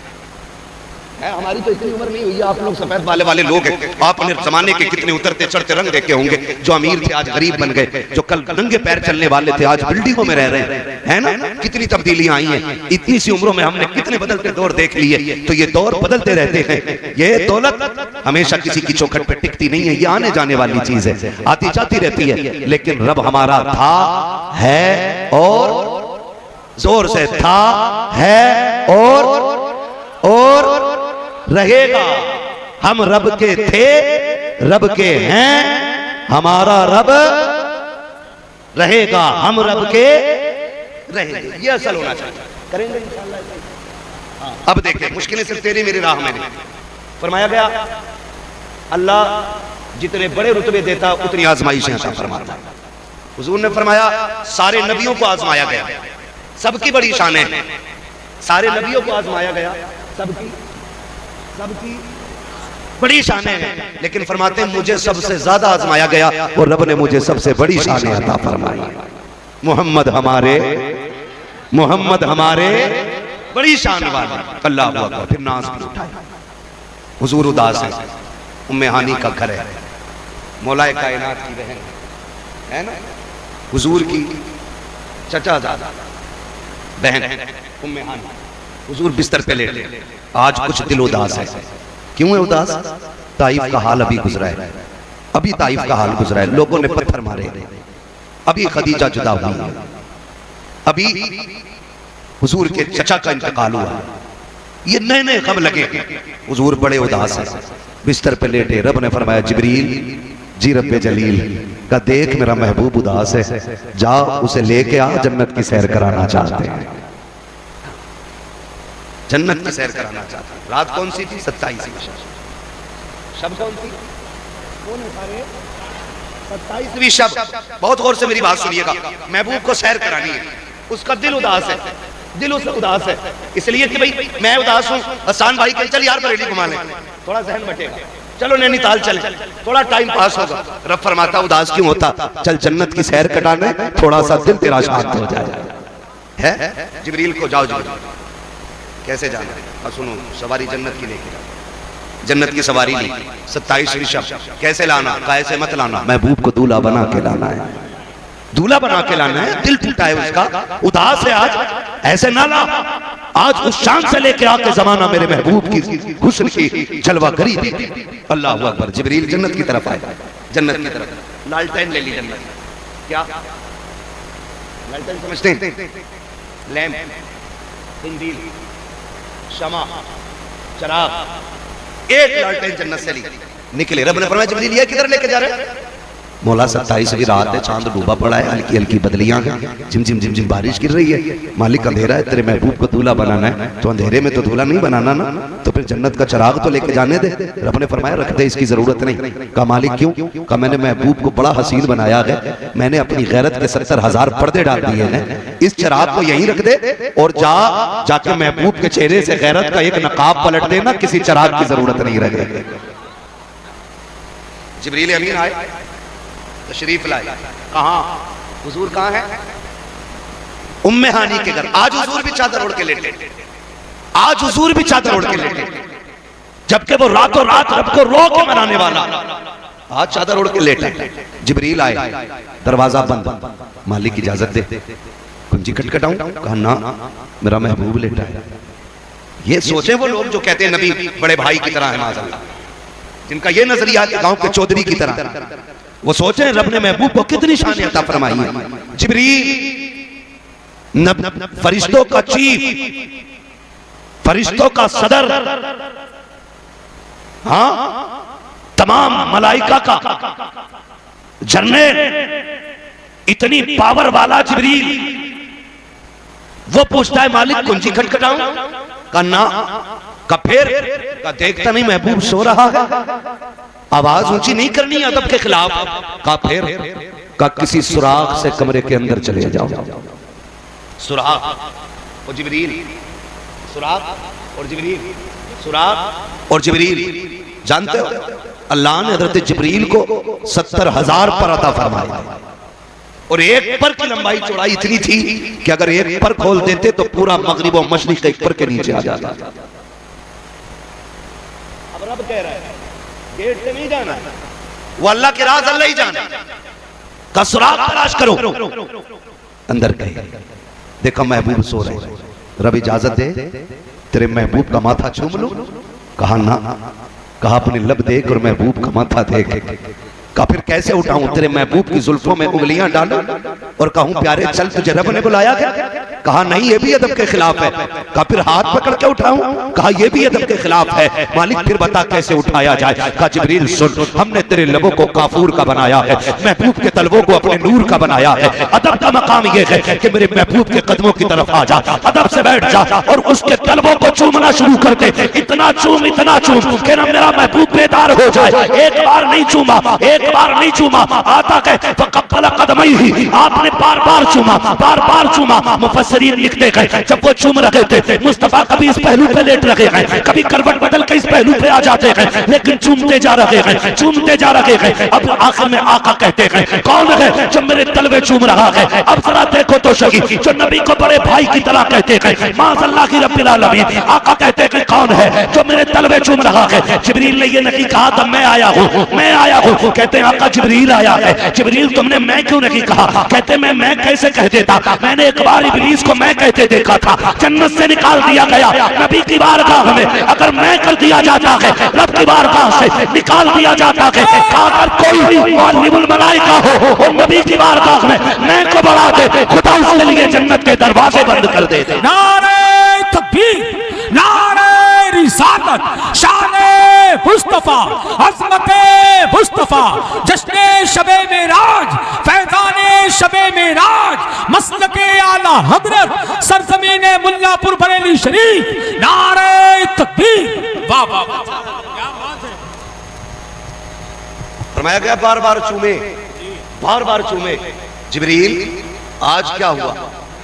हमारी तो इतनी उम्र नहीं हुई, आप लोग सफेद वाले लोग हैं। आपने जमाने के कितने उतरते चढ़ते रंग देखे होंगे। जो अमीर थे आज गरीब बन गए, जो कल नंगे पैर चलने वाले थे आज बिल्डिंगों में रह रहे हैं, है ना। कितनी तब्दीलियां आई हैं इतनी सी उम्रों में, हमने कितने बदलते दौर देख लिए। तो ये दौर बदलते रहते हैं। ये दौलत हमेशा किसी की चौखट पे टिकती नहीं है, ये आने जाने वाली चीज है, आती जाती रहती है। लेकिन रब हमारा था, है और जोर से था, है और रहेगा। हम रब के थे, रब के हैं, हमारा रब रहेगा, हम रब के रहेंगे। ये असल होना चाहिए, करेंगे इंशाअल्लाह। अब देखिए, मुश्किलें सिर्फ तेरी मेरी राह में नहीं। फरमाया गया अल्लाह जितने बड़े रुतबे देता उतनी आजमाइशें अता फरमाता है। हुजूर ने फरमाया सारे नबियों को आजमाया गया, सबकी बड़ी शानें हैं। सारे नबियों को आजमाया गया, सबकी बड़ी शानें हैं। लेकिन फरमाते हैं मुझे सबसे ज्यादा आजमाया गया और रब ने मुझे सबसे बड़ी शानें अता फरमाई। मोहम्मद हमारे बड़ी शान वाले। अल्लाह अकबर। फिर नाज भी उठाया। हुजूर उदास है, उम्मे हानी का घर है, मौलाए कायनात की बहन है ना, हुजूर की चचाजादा बहन उम्मे हानी। हुजूर बिस्तर पे लेटे, आज कुछ दिल उदास है। क्यों है उदास? ताइफ का हाल अभी गुजरा है, अभी ताइफ का हाल गुजरा है। लोगों ने पत्थर मारे, अभी खदीजा जुदा हुई, अभी हुजूर के चचा का इंतकाल हुआ। ये नए नए गम लगे। हुजूर बड़े उदास है, बिस्तर पे लेटे। रब ने फरमाया जिब्रील जी रब्बे जलील का देख मेरा महबूब उदास है, जा उसे लेके आ, जन्नत की सैर कराना चाहते हैं, जन्नत की सैर कराना चाहता है। रात कौन सी थी? 27वीं शब कौन थी? कौन है सारे? 27वीं शब। बहुत गौर से मेरी बात सुनिएगा। महबूब को सैर करानी है, उसका दिल उदास है, दिल उसका उदास है। इसलिए कि भाई मैं उदास हूं, हसन भाई कल चल यार बरेली घुमा ले, थोड़ा जहन बटेगा। चलो नैनीताल चले, थोड़ा टाइम पास होगा। रब फरमाता उदास क्यों होता, चल जन्नत की सैर कटाने, थोड़ा सा दिल तेरा शांत हो जाए। है जिब्रील को जाओ जिब्रील, कैसे जाना है? सुनो, सवारी जन्नत की लेके जाओ, जन्नत की सवारी ली, 27 ऋषभ, कैसे लाना? कैसे मत लाना, महबूब को दूल्हा बना के लाना है, दूल्हा बना के लाना है। दिल टूटा है उसका, उदास है आज, ऐसे ना ला। आज उस शान से लेके आके जमाना मेरे महबूब की हुस्न की जलवा करी दी। अल्लाह अकबर। जिब्रील जन्नत की तरफ आए, जन्नत की तरफ। लालटेन ले ली जन्नत, क्या लालटेन समझते हैं? लैंप, कंदील, शमा, चराग, एक लालटेन जन्नत से ली, निकले। रब ने फरमाया जिब्रील ये किधर लेके जा रहे हैं? मौला 27वीं रात है, चांद डूबा पड़ा है, हल्की हल्की बदलियां हैं, झिमझिम झिमझिम बारिश गिर रही है। मालिक अंधेरा है, तेरे महबूब को दूल्हा बनाना है, तो अंधेरे में तो दूल्हा नहीं बनाना ना, तो फिर जन्नत का चराग तो लेके जाने दे। रब ने फरमाया रख दे, इसकी जरूरत नहीं। कहा मालिक क्यों? कहा मैंने महबूब को बड़ा हसीन बनाया है, मैंने अपनी गैरत के 70,000 पर्दे डाल दिए हैं, इस चराग को यहीं रख दे और जाके महबूब के चेहरे से गैरत का एक नकाब पलट देना, किसी चराग की जरूरत नहीं रहे। जिब्रील अमीन आए, तशरीफ लाए, कहां? हुजूर कहां है? उम्मे हानी के घर। आज हुजूर भी चादर ओढ़ के लेटे, आज हुजूर भी चादर ओढ़ के लेटे, जबकि वो रातों रात रब को रो के मनाने वाला आज चादर ओढ़ के लेटा। जिब्रील आए, दरवाजा बंद, मालिक इजाजत दे, कुंजी खटखटाऊं? कहा ना, मेरा महबूब लेटा है। ये सोचे वो लोग जो कहते हैं नबी बड़े भाई की तरह है, माज़अल्लाह, जिनका ये नजरिया है गांव के चौधरी की तरह, वो सोचे रब ने महबूब को कितनी शान अता फरमाई है। जिब्रील फरिश्तों का चीफ, फरिश्तों का सदर, हाँ, तमाम मलाइका का जर्नल, इतनी पावर वाला जिब्रील, वो पूछता है मालिक कुंजी खटखटाऊं? का ना, का फिर का देखता नहीं महबूब सो रहा है, आवाज ऊंची नहीं करनी अदब के खिलाफ। का फिर का किसी सुराख से कमरे के अंदर चले जाओ। सुराख और जिब्रील, सुराख और जिब्रील, सुराख और जिब्रील। जानते हो अल्लाह ने हजरत जिब्रील को 70,000 पर अता फरमाया, और एक पर की लंबाई चौड़ाई इतनी थी कि अगर एक पर खोल देते तो पूरा मगरिब और मशरिक एक पर के नीचे आ जाता। अब रब कह रहा है गेट से नहीं जाना, वो अल्लाह के राज अल्लाह ही जाना, का सुराग तलाश करो। अंदर गए, देखा महबूब सो रहे, रब इजाजत दे तेरे महबूब का माथा चूम लो? कहा ना। कहा अपनी लब देख और महबूब का माथा देख। कहा फिर कैसे उठाऊं? तेरे महबूब की जुल्फों में उंगलियां डालूं और कहूं प्यारे चल तुझे रब ने बुलाया क्या? कहा नहीं, ये भी अदब के खिलाफ है। कहा फिर हाथ पकड़ के उठाऊं? कहा यह भी अदब के खिलाफ है। मालिक फिर बता कैसे उठाया जाए? कहा जिब्रील सुन, हमने तेरे लबों को काफूर का बनाया है, महबूब के तलवों को अपने नूर का बनाया है। अदब का मकाम यह है कि मेरे महबूब के कदमों की तरफ आ जा, अदब से बैठ जा और उसके तलवों को चूमना शुरू कर दे। इतना चूम कि ना मेरा महबूब बेदार हो जाए। एक बार नहीं चूमा, एक बार नहीं चूमा, आता कहे फकब्बल कदमैहि, आपने बार बार चूमा, बार बार चूमा। मुफस्सिरीन लिखते गए जब वो चूम रहे थे मुस्तफा कभी इस पहलू पे लेट रहे हैं, कभी करवट बदल के इस पहलू पे आ जाते हैं, लेकिन चूमते जा रहे हैं, चूमते जा रहे हैं। अब आखिर में आका कहते हैं कौन है जो मेरे तलवे चूम रहा है? अब जरा देखो तो सही, जो नबी को बड़े भाई की तरह कहते हैं, माज़अल्लाह की रब्बिल आलमीन। आका कहते हैं कौन है जो मेरे तलवे चूम रहा है? जिब्रील ने ये नहीं कहा था मैं आया हूँ, मैं आया हूँ। कहते हैं आका जिब्रील आया है। जिब्रील तुमने मैं क्यों नहीं कहा? कहते मैं कैसे कह देता? मैंने एक बार इब्लीस को मैं कहते देखा था, जन्नत से निकाल दिया गया। नबी की बारगाह में अगर मैं कर दिया जाता है, रब की बारगाह से निकाल दिया जाता है। अगर कोई मुअल्लिमुल मलाइका हो और नबी की बारगाह में मैं को बढ़ा दे, खुदा उसके लिए जन्नत के दरवाजे बंद कर दे। नारे तकबीर, नारे रिसालत, शाने मुस्तफा, अज़मते मुस्तफा, जश्ने शबे मेराज, फैज़ाने शबे मेराज, मसलके आला हज़रत, सरज़मीने मुल्लापुर बरेली शरीफ। नारे तकबीर, वाह वाह वाह, क्या बात है। फरमाया गया बार बार चूमे, बार बार चूमे। जिब्रील आज क्या हुआ?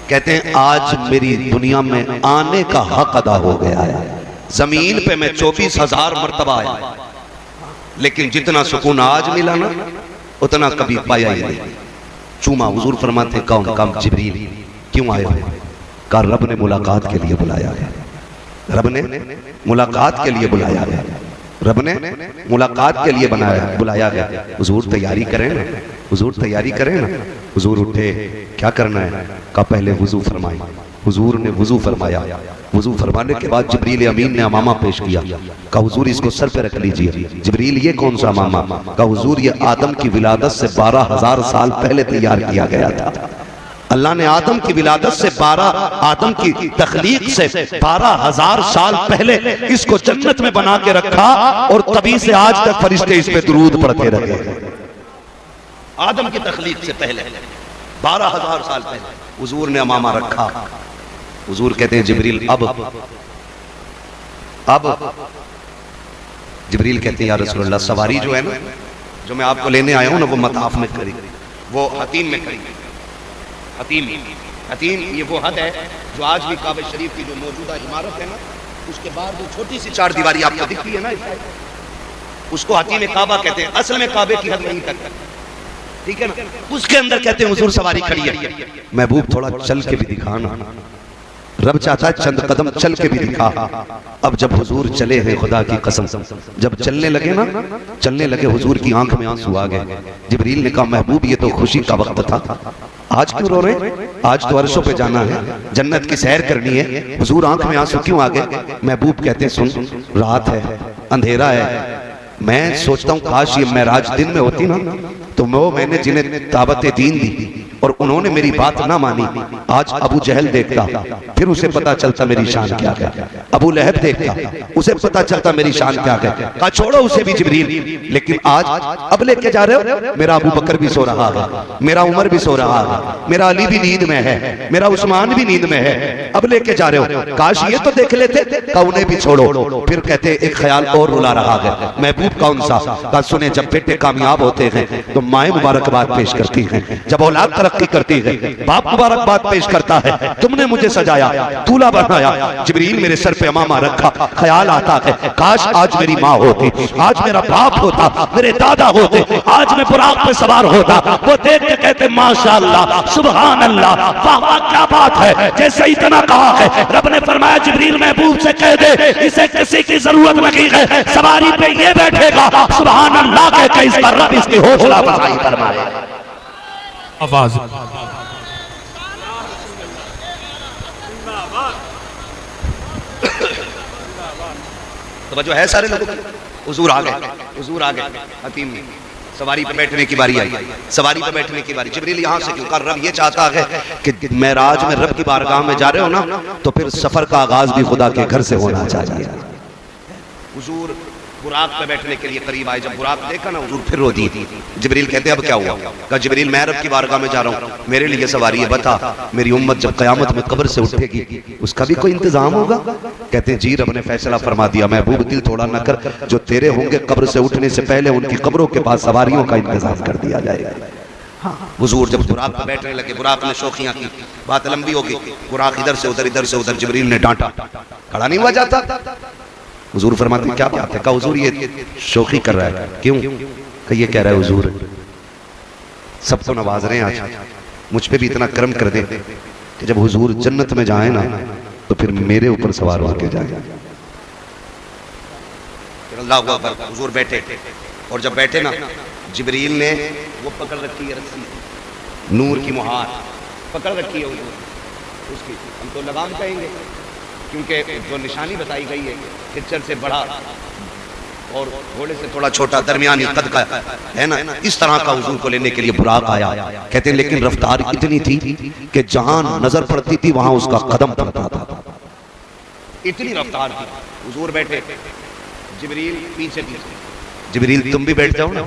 कहते हैं आज मेरी दुनिया में आने का हक अदा हो गया है। जमीन पे मैं 24,000 मर्तबा आया, लेकिन जितना सुकून आज मिला ना उतना कभी पाया ही नहीं। चूमा। हुजूर फरमाते कौन काम जिब्रील क्यों आए हो? कहा रब ने मुलाकात के लिए बुलाया है, रब ने मुलाकात के लिए बुलाया है, रब ने मुलाकात के लिए बुलाया गया। हुजूर तैयारी करें ना, हुजूर तैयारी करें ना। हुजूर उठे, क्या करना है? कहा पहले वुजू फरमाए। हुजूर ने वुजू फरमाया। वुजू फरमाने के बाद जिब्रील अमीन ने अमामा पेश किया। कहा हुजूर इसको सर पे रख लीजिए। जिब्रील ये कौन सा अमामा? कहा हुजूर ये आदम की विलादत से 12,000 साल पहले तैयार किया गया था। अल्लाह ने आदम की विलादत से आदम की तखलीक से 12,000 साल पहले इसको जन्नत में बना के रखा और तभी से आज तक फरिश्ते इस पे दुरूद पढ़ते रहे। आदम की तखलीक से पहले 12,000 साल पहले हुजूर ने अमामा रखा। हुजूर कहते हैं जिब्रील अब जिब्रील कहते हैं या रसूलल्लाह सवारी जो है ना, जो मैं आपको लेने आया हूं ना, वो मताफ में करी, वो हतीम में करी। हतीम ये वो हद है जो आज भी काबे शरीफ की जो मौजूदा इमारत है ना, उसके बाद जो छोटी सी 4 दीवारी आपको दिखती है ना, उसको हतीम काबा कहते हैं। असल में काबे की हद नहीं तक, ठीक है ना, उसके अंदर कहते हैं हुजूर सवारी खड़ी है। महबूब थोड़ा चल के भी दिखाना, रब चाहता है चंद कदम चल के भी दिखा। अब जब हुजूर चले हैं खुदा की कसम, जब चलने लगे ना, चलने लगे, हुजूर की आंख में आंसू आ गए। जिब्रील ने कहा महबूब ये तो खुशी का वक्त था, आज क्यों रो रहे? आज तो अर्शों पे जाना है, जन्नत की सैर करनी है, हुजूर आंख में आंसू क्यों आ गए? महबूब कहते हैं सुन, रात है, अंधेरा है, मैं सोचता हूँ काश ये मेराज दिन में होती ना, तो मैंने जिन्हें दावत दीन दी और उन्होंने मेरी बात ना मानी, आज अबू जहल देखता फिर उसे पता चलता मेरी शान क्या है, अबू लहब देखता उसे पता चलता मेरी शान क्या है। कहा छोड़ो उसे भी जिब्रील, लेकिन आज अब लेके जा रहे हो, मेरा अबू बकर भी सो रहा है, मेरा उमर भी सो रहा है, मेरा अली भी नींद में है, मेरा उस्मान भी नींद में है, अब लेके जा रहे हो, काश ये तो देख लेते। कहा उन्हें भी छोड़ो। फिर कहते एक ख्याल और रुला रहा है। महबूब कौन सा? कहा सुने जब बेटे कामयाब होते हैं तो माए मुबारकबाद पेश करती हैं, जब औलाद तरक्की करती है बाप मुबारकबाद पेश करता है। तुमने मुझे सजाया, दूल्हा बनाया, जिब्रील मेरे सर पे अमामा रखा, ख्याल आता है काश आज मेरी माँ होती, आज मेरा बाप होता, मेरे दादा होते, आज मैं बुराक पे सवार होता। वो देख के कहते माशाअल्लाह, सुभान अल्लाह, वाह वाह क्या बात है। जैसे इतना कहा है, रब ने फरमाया जिब्रील महबूब से कह दे इसे किसी की जरूरत नहीं है, सवारी पे ये बैठेगा, सुभान अल्लाह कह के इसका रब इसकी हौसला अफजाई फरमाए। आवाज तो जो है सारे लोगों, हुजूर आ गए, हुजूर आ गए। हतीम ने सवारी पे बैठने की बारी आई, सवारी पे बैठने की बारी। जिब्रील यहाँ से क्यों? रब ये चाहता है कि मेराज में रब की बारगाह में जा रहे हो ना, तो फिर सफर का आगाज भी खुदा के घर से होना चाहिए। हुजूर बुराक पे बैठने के लिए करीब आए, जब बुराक देखा ना हुजूर फिर रो दी। जिब्रील कहते अब क्या हुआ? कहा जिब्रील मैं रब की बारगाह में जा रहा हूँ, मेरे लिए सवारी है, बता मेरी उम्मत जब कयामत में कब्र से उठेगी उसका भी कोई इंतजाम होगा? कहते हैं जी रब ने फैसला फरमा दिया, महबूब दिल थोड़ा न कर, जो तेरे होंगे कब्र से उठने से पहले उनकी कब्रों के पास सवारियों का इंतजाम कर दिया जाएगा। हुजूर जब बुराक पे बैठने लगे, बुराक ने शौखियां की, बात लंबी होगी, बुराक इधर से उधर, जिब्रील ने डांटा, खड़ा नहीं हुआ जाता। हुजूर फरमाते क्या बात है? कहा हुजूर ये शौकी कर रहा है। क्यों? कहा ये कह रहा है हुजूर सबको नवाज रहे हैं, आज मुझ पे भी इतना करम कर दे कि जब हुजूर जन्नत में जाए ना तो फिर मेरे ऊपर सवार होकर जाए। अल्लाह अकबर। हुजूर बैठे और जब बैठे ना जिब्रील ने वो पकड़ रखी है रस्सी, नूर की मुहार पकड़ रखी है हुजूर उसकी, हम तो लगाम कहेंगे क्योंकि जो निशानी बताई गई है खच्चर से बड़ा और घोड़े से थोड़ा छोटा दरमियानी कद का है ना, इस तरह का हुजूर को लेने के लिए बुराक आया। कहते हैं लेकिन रफ्तार इतनी थी कि जहां नजर पड़ती थी वहां उसका कदम पड़ता था, इतनी रफ्तार थी। हुजूर बैठे, जिब्रील पीछे। जिब्रील तुम भी बैठ जाओ ना,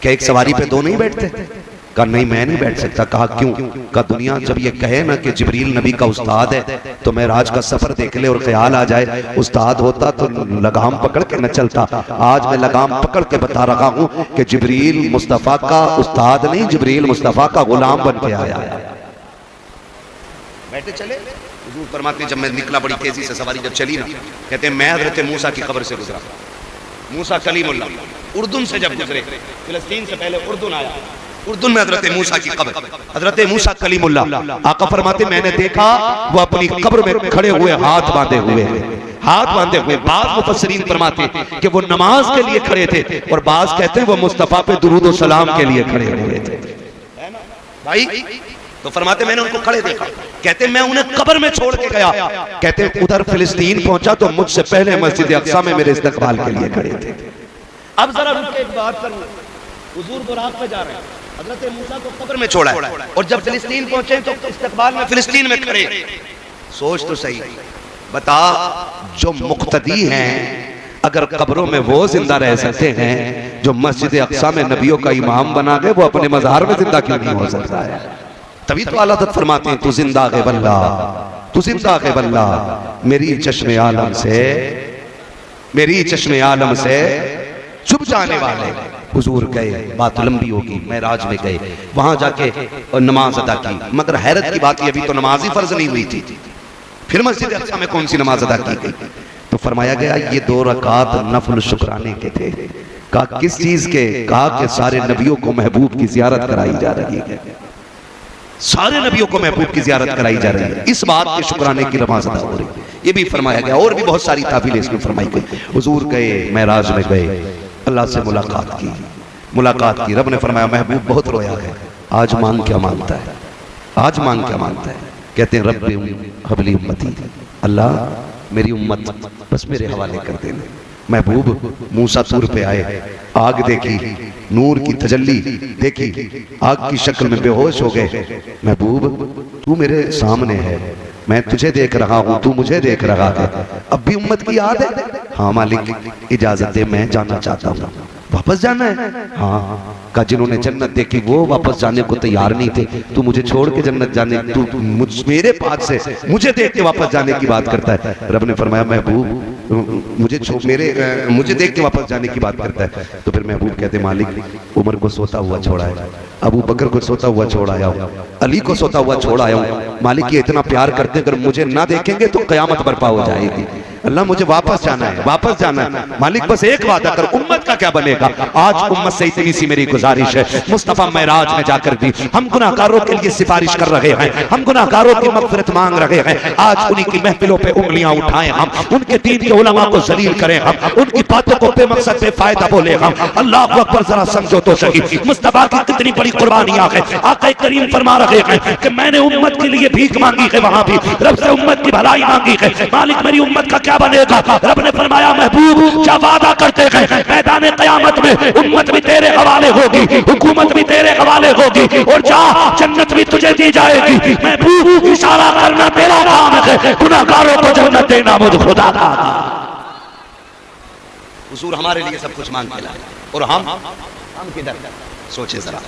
क्या एक सवारी पे दो नहीं बैठते? कहा नहीं मैं नहीं बैठ सकता। कहा क्यों? कहा दुनिया जब ये कहे ना कि जिब्रील नबी का उस्ताद है तो मैं राज का सफर देख ले और ख्याल आ जाए उस्ताद होता तो लगाम पकड़ के न चलता। आज मैं लगाम पकड़ के बता रहा हूं कि जिब्रील मुस्तफा का उस्ताद नहीं, जिब्रील मुस्तफा का गुलाम बन के आया। बैठे चले। हुजूर फरमाते जब मैं निकला बड़ी तेजी से सवारी जब चली ना, कहते हैं मैं हजरत मूसा की कब्र से गुजरा, मूसा कलीमुल्लाह उर्दून से जब गुजरे, फिलिस्तीन से पहले उर्दून आया, उर्दून में हजरत मूसा की कब्र, हजरत मूसा कलीमुल्लाह आका फरमाते मैंने देखा वो अपनी कब्र में खड़े हुए हाथ बांधे हुए हैं, हाथ बांधे हुए। बाज मुफस्सिरीन फरमाते कि वो नमाज के लिए खड़े थे और बाज कहते हैं वो मुस्तफा पे दुरूद और सलाम के लिए खड़े हुए थे। भाई तो फरमाते मैंने उनको खड़े देखा, कहते मैं उन्हें कब्र में छोड़ के गया, कहते उधर फिलिस्तीन पहुंचा तो मुझसे पहले मस्जिद अक्सा में मेरे इस्तकबाल के लिए खड़े थे। अब जरा रुक के एक बात करूं, हुजूर बुराक पे जा रहे हैं, हजरत मूसा को कब्र में छोड़ा है और जब फिलिस्तीन पहुंचे तो इस्तकबाल में फिलिस्तीन में खड़े। सोच तो सही, बता जो मुक्तदी हैं अगर कब्रों में वो जिंदा रह सकते हैं जो मस्जिद अक्सा में नबियों का इमाम बना गए, वो अपने मज़ार में जिंदा क्यों नहीं हो सकता है? तभी तो आला हज़रत फरमाते हैं तू जिंदा है वल्ला, तू जिंदा है वल्ला, मेरी चश्मे आलम से, मेरी चश्मे आलम से चुप जाने वाले। हुजूर गए, बात लंबी होगी, मेराज में गए, वहां जाके नमाज अदा की, मगर हैरत की बात ये, अभी तो नमाज ही फर्ज नहीं हुई थी, फिर मस्जिद अक्सा में कौन सी नमाज अदा की गई? तो फरमाया गया ये 2 रकात नफल शुक्राने के थे। कहा किस चीज के? कहा कि सारे नबियों को महबूब की जियारत कराई जा रही है, सारे नबियों को महबूब की जियारत कराई जा रही है, इस बात के शुक्राने की नमाज अदा हो रही है। ये भी फरमाया गया और भी बहुत सारी ताबीलें इसमें फरमाई गई। हुजूर गए, मेराज में गए, अल्लाह से मुलाकात की, मुलाकात की। रब ने फरमाया महबूब बहुत रोया है, आज मांग क्या मांगता है, आज मांग क्या मांगता है? कहते हैं रब्बी हबली उम्मती, अल्लाह मेरी उम्मत बस मेरे हवाले कर देना। महबूब मूसा तूर पे आए, आग देखी, नूर की तजल्ली देखी, आग की शक्ल में बेहोश हो गए। महबूब तू मेरे सामने है, मैं तुझे देख रहा हूँ, तू मुझे देख रहा है, अब भी उम्मत की याद है? हाँ मालिक इजाजत दे, मैं जाना चाहता हूँ। वापस जाना है? हाँ। का जिन्होंने जन्नत देखी वो वापस जाने को तैयार नहीं थे, तू मुझे छोड़ के जन्नत जाने, तू मेरे पास से मुझे देख के वापस जाने की बात करता है। रब ने फरमाया महबूब मुझे देख के वापस जाने की बात करता है। तो फिर महबूब कहते मालिक उमर को सोता हुआ छोड़ा है, अबू बकर को सोता हुआ छोड़ आया हूँ, अली को सोता हुआ छोड़ आया हूँ। मालिक ये इतना प्यार करते हैं, अगर मुझे ना देखेंगे तो कयामत बर्पा हो जाएगी। अल्लाह मुझे वापस जाना है, वापस जाना है। मालिक बस एक वादा कर, उम्मत का क्या बनेगा? आज उम्मत से इतनी सी मेरी गुजारिश है, मुस्तफा मेराज में जाकर भी हम गुनाहगारों के लिए सिफारिश कर रहे हैं, हम गुनाहगारों की मग़फ़िरत मांग रहे हैं। आज उन्हीं की महफिलों पे उंगलियां उठाएं हम, उनके दीन के उलमा को जलील करें हम, उनकी बातों को बेमकसद बेफायदा बोले हम। अल्लाह अकबर, जरा समझो तो सही मुस्तफा की कितनी बड़ी कुर्बानियां हैं। आका करीम फरमा रहे हैं कि मैंने उम्मत के लिए भीख मांगी है, वहां भी रब से उम्मत की भलाई मांगी है। मालिक मेरी उम्मत का क्या बनेगा? रब ने फरमाया महबूब क्या वादा करते हैं, मैदान क़यामत में उम्मत भी तेरे हवाले होगी, हुकूमत भी तेरे हवाले होगी, और जा जन्नत भी तुझे दी जाएगी। महबूब इशारा करना तेरा काम है, गुनाहगारों को जन्नत देना मुझ खुदा का। हुजूर हमारे लिए सब कुछ मांग के लाए और हम किधर? सोचे जरा,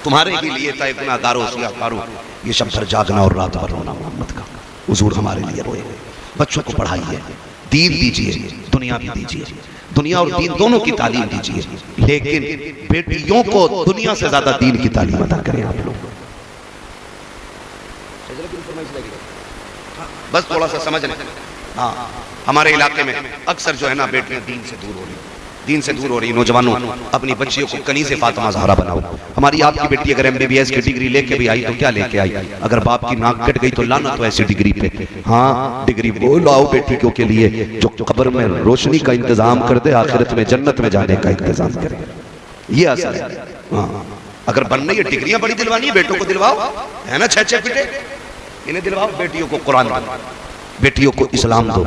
तुम्हारे ही लिए तय गुनाहगारों सियाकारों ये शब भर जागना और रात भर रोना मोहम्मद का। हुजूर हमारे लिए रोए, बच्चों को पढ़ाइए, दीन दीजिए, दुनिया भी दीजिए, दुनिया और दीन दोनों की तालीम दीजिए, लेकिन बेटियों को दुनिया से ज्यादा दीन की तालीम अदा करें आप लोग। बस थोड़ा सा समझ लें। हाँ, हमारे इलाके में अक्सर जो है ना बेटियां दीन से दूर हो रही, दीन से दूर हो रही। नौजवानों अपनी बच्चियों को कनीज़े फातिमा ज़हरा बनाओ। हमारी आपकी बेटी अगर MBBS की डिग्री लेके भी आई तो क्या लेके आई? अगर बाप की नाक कट गई तो लाना तो ऐसी डिग्री पे। हाँ, डिग्री वो लाओ बेटियों के लिए जो कब्र में रोशनी का इंतजाम कर दे, आखिरत में जन्नत में जाने का इंतजाम करे। ये असर है। हाँ, अगर बनने ये डिग्रियां बड़ी दिलवानी है, बेटों को दिलवाओ, है ना, 6-6 पिटे इन्हें दिलवाओ। बेटियों को कुरान दो, बेटियों को इस्लाम दो,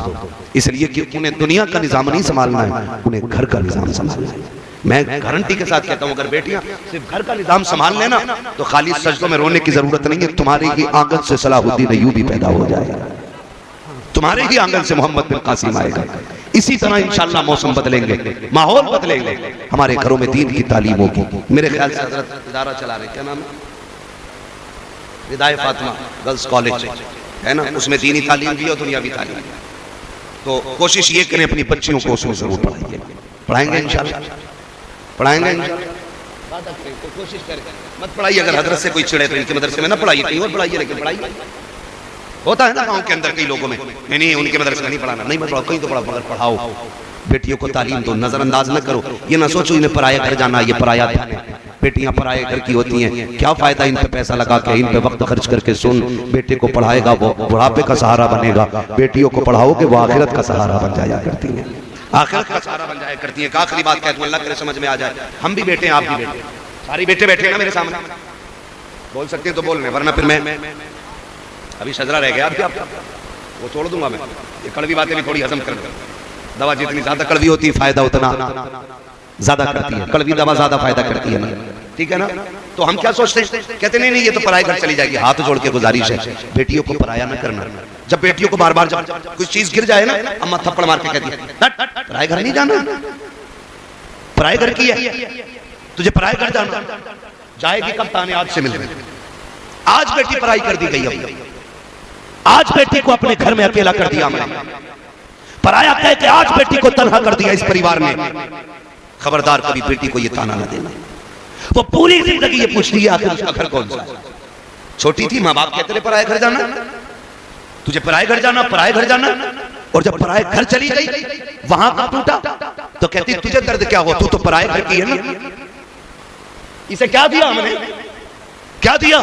इसलिए कि उन्हें दुनिया का निजाम नहीं संभालना है, उन्हें घर का निजाम संभालना है। मैं गारंटी के साथ कहता हूं अगर बेटियां सिर्फ घर का निजाम संभाल लेना तो खाली सजदों में रोने की जरूरत नहीं है। तुम्हारे ही आंगन से सलाहुद्दीन अय्यूबी पैदा हो जाएगा, तुम्हारे ही आंगन से मोहम्मद बिन कासिम आएगा। इसी तरह इंशाअल्लाह मौसम बदलेंगे, माहौल बदलेंगे, हमारे घरों में दीन की तालीम होगी। मेरे ख्याल से हजरत इदारा चला रहे, क्या नाम है, विदाय फातिमा गर्ल्स कॉलेज है ना, उसमें दीनी तालीम भी और दुनियावी तालीम। तो कोशिश ये करें अपनी बच्चियों को उसमें जरूर पढ़ाइए, पढ़ाएंगे इंशाल्लाह, पढ़ाएंगे इंशाल्लाह। तो कोशिश करें मत पढ़ाइए, अगर हजरत से कोई चिड़े तो इनके मदरसे में ना पढ़ाइए, कहीं और पढ़ाइए, लेकिन पढ़ाइए। होता है ना गांव के अंदर कई लोगों में, नहीं उनके मदरसे में नहीं पढ़ाना, नहीं मत पढ़ाओ, कहीं तो पढ़ाओ, मगर पढ़ाओ। बेटियों को तालीम दो, नजरअंदाज न करो। ये ना सोचो इन्हें पराया घर जाना, ये पराया धन है। बेटियां पराए घर की होती हैं, क्या फायदा इन पे पैसा लगा के, इन पे वक्त खर्च करके। सुन, बेटे को पढ़ाएगा वो बुढ़ापे का सहारा बनेगा, बेटियों को पढ़ाओगे वो आखिरत का सहारा बन जाया करती हैं, आखिरत का सहारा बन जाया करती है। आखिरी बात कहता हूं, अल्लाह करे समझ में आ जाए, हम भी बेटे हैं आप भी बेटे, सारी बेटे बैठे हैं ना मेरे सामने, बोल सकते हैं तो बोल रहे, वरना फिर मैं अभी शजरा रह गया आपका, वो छोड़ दूंगा मैं। ये कड़वी बातें भी थोड़ी हजम कर दो। दवा जितनी ज्यादा कड़वी होती है फायदा उतना ज्यादा करती है, कड़वी दवा ज्यादा फायदा करती है ना, ठीक है ना। तो हम क्या सोचते हैं, कहते नहीं नहीं ये तो पराए घर चली जाएगी। हाथ जोड़ के गुजारिश है, बेटियों को पराया न करना। जब बेटियों को बार बार जब कुछ चीज गिर जाए ना, अम्मा थप्पड़ मार के कहती है पराए घर नहीं जाना, पराए घर की है, तुझे पराए घर जाना। जाएगी कब ताने आज से मिलने। आज बेटी पराई कर दी गई है, आज बेटी को अपने घर में अकेला कर दिया हमने, पराया कह के आज बेटी को तन्हा कर दिया इस परिवार ने। खबरदार कभी बेटी को ये ताना न देना। वो पूरी जिंदगी ये पूछती है आखिर उसका घर कौन सा है। छोटी थी माँ बाप कहते थे पराए घर जाना, तुझे पराए घर जाना, पराए घर जाना। और जब पराए घर चली गई वहां का टूटा तो कहती तुझे दर्द क्या हो, तू तो पराए घर की है ना। इसे क्या दिया हमने, क्या दिया।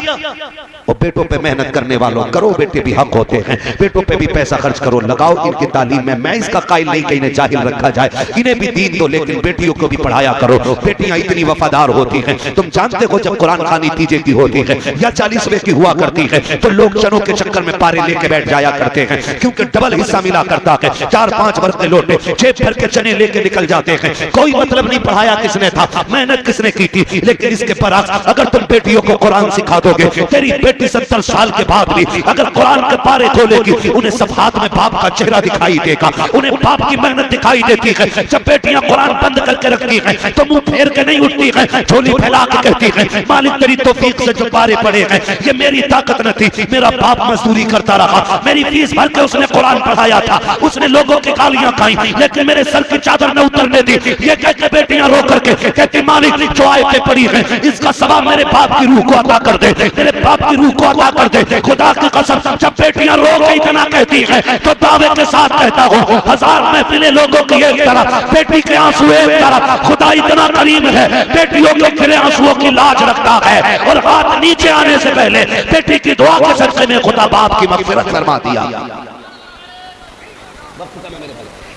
और बेटों पे मेहनत करने वालों, करो, बेटे भी हक होते हैं, बेटों पे भी पैसा खर्च करो, लगाओ इनकी तालीम में। मैं इसका कायल नहीं कि इन्हें जाहिल रखा जाए, इन्हें भी दीन दो, लेकिन बेटियों को भी पढ़ाया करो। बेटियां इतनी वफादार होती हैं, तुम जानते हो जब कुरान खानी तीजे की होती है या 40वें की हुआ करती है तो लोग चनों के चक्कर में पारे लेके बैठ जाया करते हैं, क्योंकि डबल हिस्सा मिला करता है। 4-5 वर्ष के लोटे जेब भर के चने लेके निकल जाते हैं। कोई मतलब नहीं पढ़ाया किसने था, मेहनत किसने की थी, लेकिन इसके बरअक्स अगर तुम बेटियों को कुरान सिखा दोगे, तेरी बेटी 70 साल के बाद भी अगर कुरान के पारे खोलेगी, उन्हें सब हाथ में बाप का चेहरा दिखाई देगा, उन्हें बाप की मेहनत दिखाई देती है। जब बेटियां कुरान बंद करके रखती हैं तो मुंह फेर के नहीं उठती हैं, झोली फैला के कहती हैं मालिक तेरी तौफीक से जो पारे पड़े हैं ये मेरी ताकत न थी, मेरा बाप मजदूरी करता रहा, मेरी फीस भर के उसने कुरान पढ़ाया था, उसने लोगों की गालियां खाई लेकिन मेरे सर की चादर न उतरने दी। ये कहते बेटियां रो करके कहती मालिक जो आयतें पड़ी हैं इसका सवाब मेरे बाप की रूह को अता कर दे, मेरे बाप की रूह को अता कर दे। खुदा की कसम जब बेटियां रो के इतना कहती हैं तो दावे के साथ कहता हूँ 1000 महफिलें लोगों की एक तरफ, बेटी के आंसू एक तरफ। खुदा इतना करीम है, बेटियों के खिले आंसुओं की लाज रखता है और हाथ नीचे आने से पहले बेटी की दुआ के सदक़े में खुदा बाप की मग़फ़िरत फरमा दिया।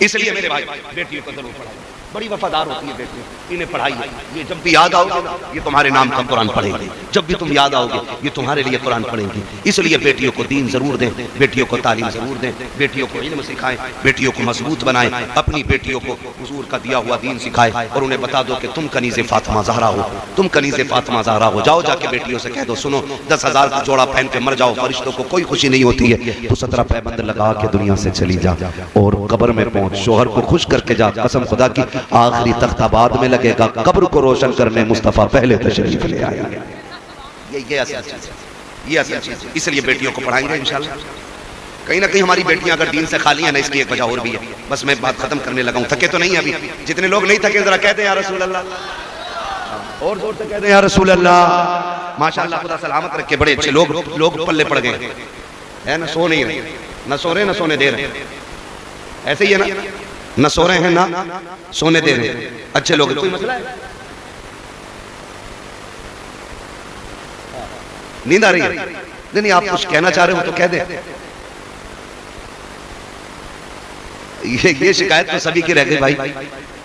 इसलिए मेरे भाई बेटियों को जरूर पढ़ाओ, बड़ी वफादार होती है बेटी, इन्हें पढ़ाइए। ये जब भी याद आओगे ये तुम्हारे नाम का कुरान पढ़ेंगे, जब भी तुम याद आओगे ये तुम्हारे लिए कुरान पढ़ेंगे। इसलिए बेटियों को दीन जरूर दें, बेटियों को तालीम जरूर दें, बेटियों को इल्म सिखाएं, बेटियों को मजबूत बनाएं, अपनी बेटियों को हुजूर का दिया हुआ दीन सिखाएं और उन्हें बता दो कि तुम कनीज़े फातिमा ज़हरा हो, तुम कनीज़े फातिमा ज़हरा हो। जाओ जाके बेटियों से कह दो सुनो 10,000 का जोड़ा पहन के मर जाओ, फरिश्तों को कोई खुशी नहीं होती है, तो 17 पैबंद लगा के दुनिया से चली जा और कब्र में पहुंच शोहर को खुश करके जा। कसम खुदा की आखिरी तख्ता बाद में लगेगा, कब्र को रोशन करने मुस्तफा पहले तशरीफ ले आया। ये असल चीज़ है, ये असल चीज़ है। इसलिए बेटियों को पढ़ाएंगे इंशाल्लाह। कहीं ना कहीं हमारी बेटियां अगर दीन से खाली है ना, इसकी एक वजह और भी है। बस मैं बात खत्म करने लगा हूं, थके तो नहीं अभी। जितने लोग नहीं थके जरा कहते हैं या रसूल अल्लाह, और जोर से कहते हैं या रसूल अल्लाह। माशाअल्लाह खुदा सलामत रखे, बड़े अच्छे लोग पल्ले पड़ गए है ना, सो नहीं रहे, न सो रहे न सोने दे रहे, ऐसे ही है ना, न सो रहे हैं ना सोने दे रहे हैं, अच्छे लोग। कोई मसला है, नींद आ रही है? नहीं आप कुछ कहना चाह रहे हो तो कह दे। ये शिकायत तो सभी की रह गई भाई,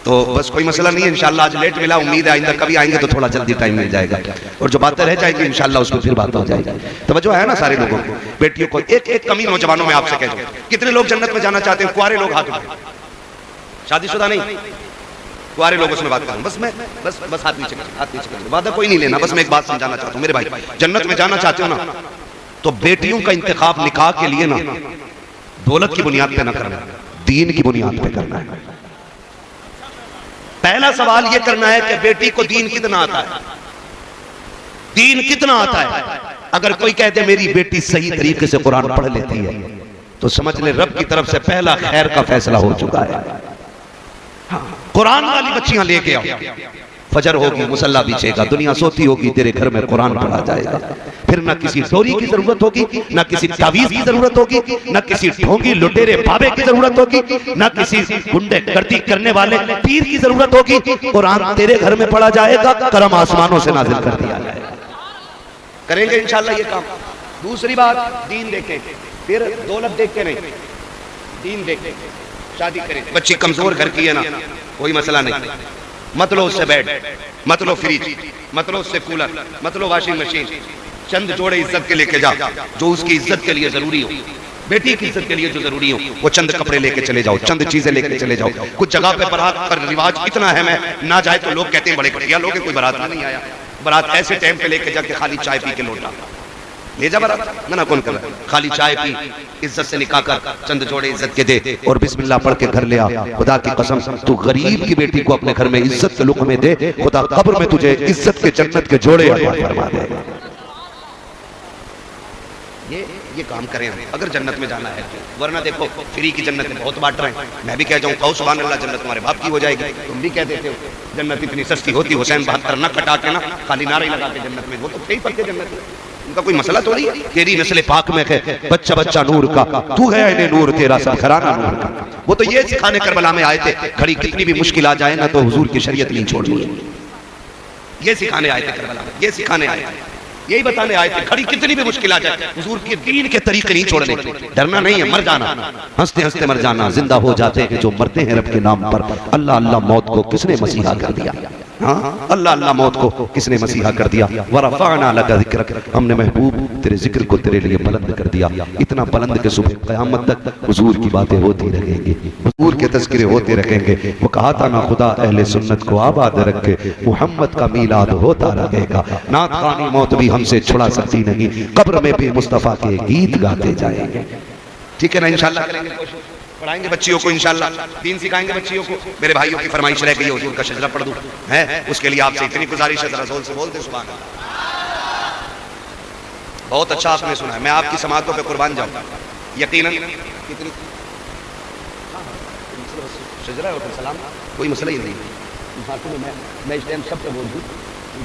तो बस कोई मसला नहीं है इंशाल्लाह। आज लेट मिला, उम्मीद है आइंदा कभी आएंगे तो थोड़ा जल्दी टाइम मिल जाएगा और जो बातें रह जाएंगी इंशाल्लाह उसको फिर बात हो जाएगी। तवज्जो है ना सारे लोगों को, बेटियों को। एक कमी नौजवानों में आपसे कह दूं, कितने लोग जन्नत में जाना चाहते हैं? कुआरे लोग हाथ उठाएं, शादीशुदा नहीं, कुआरे लोगों से बात करूं। बस हाथ नीचे कर, वादा कोई नहीं लेना। बस मैं एक बात समझाना चाहता हूं मेरे भाई, जन्नत में जाना चाहते हो ना तो बेटियों का इंतखाब निकाह के लिए ना दौलत की बुनियाद पे ना करना, दीन की बुनियाद पे करना है। पहला सवाल यह करना है कि बेटी को दीन कितना आता है, दीन कितना आता है। अगर कोई कह दे मेरी बेटी सही तरीके से कुरान पढ़ लेती है तो समझ ले रब की तरफ से पहला खैर का फैसला हो चुका है। कुरान वाली बच्चियां लेके आओ, फजर होगी मुसल्ला बिछेगा, दुनिया सोती होगी तेरे घर में कुरान पढ़ा जाएगा। फिर ना किसी डोरी की जरूरत होगी, ना किसी तावीज की जरूरत होगी, ना किसी ढोंगी लुटेरे बाबे की जरूरत होगी, ना किसी गुंडे गर्दी करने वाले पीर की जरूरत होगी। कुरान तेरे घर में पढ़ा जाएगा, करम आसमानों से नाजिल कर दिया जाएगा। करेंगे इंशाल्लाह ये काम। दूसरी बात, दीन देखें, फिर दौलत देख के नहीं, दीन देखें। शादी करें, बच्ची कमजोर घर की है ना, कोई मसला नहीं, मत लो उससे बेड, मत लो फ्रिज, मत लो उससे कूलर, मत लो वॉशिंग मशीन। चंद जोड़े इज्जत के लेके जाओ, जो उसकी इज्जत के लिए जरूरी हो, बेटी की इज्जत के लिए जो जरूरी हो, वो चंद कपड़े लेके चले जाओ, चंद चीजें लेके चले जाओ। कुछ जगह पे बारात का रिवाज इतना है, मैं ना जाए तो लोग कहते हैं बड़े घटिया लोग हैं, कोई बारात में नहीं आया। बारात ऐसे टाइम पे लेके जाके खाली चाय पी के लौटा, ले जा बारात, मना कौन कर रहा है? खाली चाय पी, इज्जत से निकाह कर, चंद जोड़े इज्जत के दे और बिस्मिल्लाह पढ़ के घर ले आ। खुदा की कसम, तू गरीब की बेटी को अपने घर में इज्जत के लुक में दे, खुदा कब्र में तुझे इज्जत के जन्नत के जोड़े अता फरमा देगा। ये काम करें हम, अगर जन्नत में जाना है। वरना देखो फ्री की जन्नत में बहुत बांट रहे हैं। मैं भी कह जाऊँ कहो सुभान अल्लाह, जन्नत तुम्हारे बाप की हो जाएगी। तुम भी कह देते हो जन्नत इतनी सस्ती होती, हुसैन 72 न कटा के ना खाली नारे लगा के जन्नत में, वो तो सही पढ़ते जन्नत में, उनका कोई मसला तो नहीं है। तेरी नस्ल पाक में है बच्चा बच्चा नूर का, तू है इन्हें नूर तेरा सब घराना नूर का। वो तो ये सिखाने करबला में आए थे, घड़ी कितनी भी मुश्किल आ जाए ना तो हुजूर की शरीयत नहीं छोड़नी है। ये सिखाने आए थे करबला में, ये सिखाने आए थे, यही बताने आए थे खड़ी कितनी भी मुश्किल आ जाए हुजूर के दीन के तरीके नहीं छोड़ने। डरना नहीं है, मर जाना, हंसते हंसते मर जाना। जिंदा हो जाते हैं जो मरते हैं रब के नाम पर। अल्लाह अल्लाह मौत को किसने मसीहा कर दिया? हाँ, अल्लाह अल्लाह मौत को किसने मसीहा कर दिया? वरफ़अना लका ज़िक्रक, हमने महबूब तेरे जिक्र को तेरे लिए बुलंद कर दिया। इतना बुलंद के सुबह क़यामत तक हुजूर की बातें होती रहेंगी, हुजूर के तज़किरे होते रहेंगे। वो कहा था ना, खुदा अहले सुन्नत को आबाद रखे, मुहम्मद का मीलाद होता रहेगा। नात खानी मौत भी हमसे छुड़ा सकती नहीं, कब्र में भी मुस्तफ़ा के गीत गाते जाएंगे। ठीक है ना? इंशाल्लाह करेंगे कोशिश, पढ़ाएंगे बच्चियों को, इंशाल्लाह दीन सिखाएंगे बच्चियों को। मेरे भाइयों की फरमाइश रह गई हुजूर का शजरा पढ़ दूं, है उसके लिए आपसे इतनी गुजारिश है, जरा जोर से बोलते सुभान अल्लाह। बहुत अच्छा आपने सुना है, मैं आपकी समातों पे कुर्बान जाऊंगा यकीनन। कितनी शजरा है, सलाम, कोई मसला ही नहीं। मैं इस टाइम सब पे बोल दूं,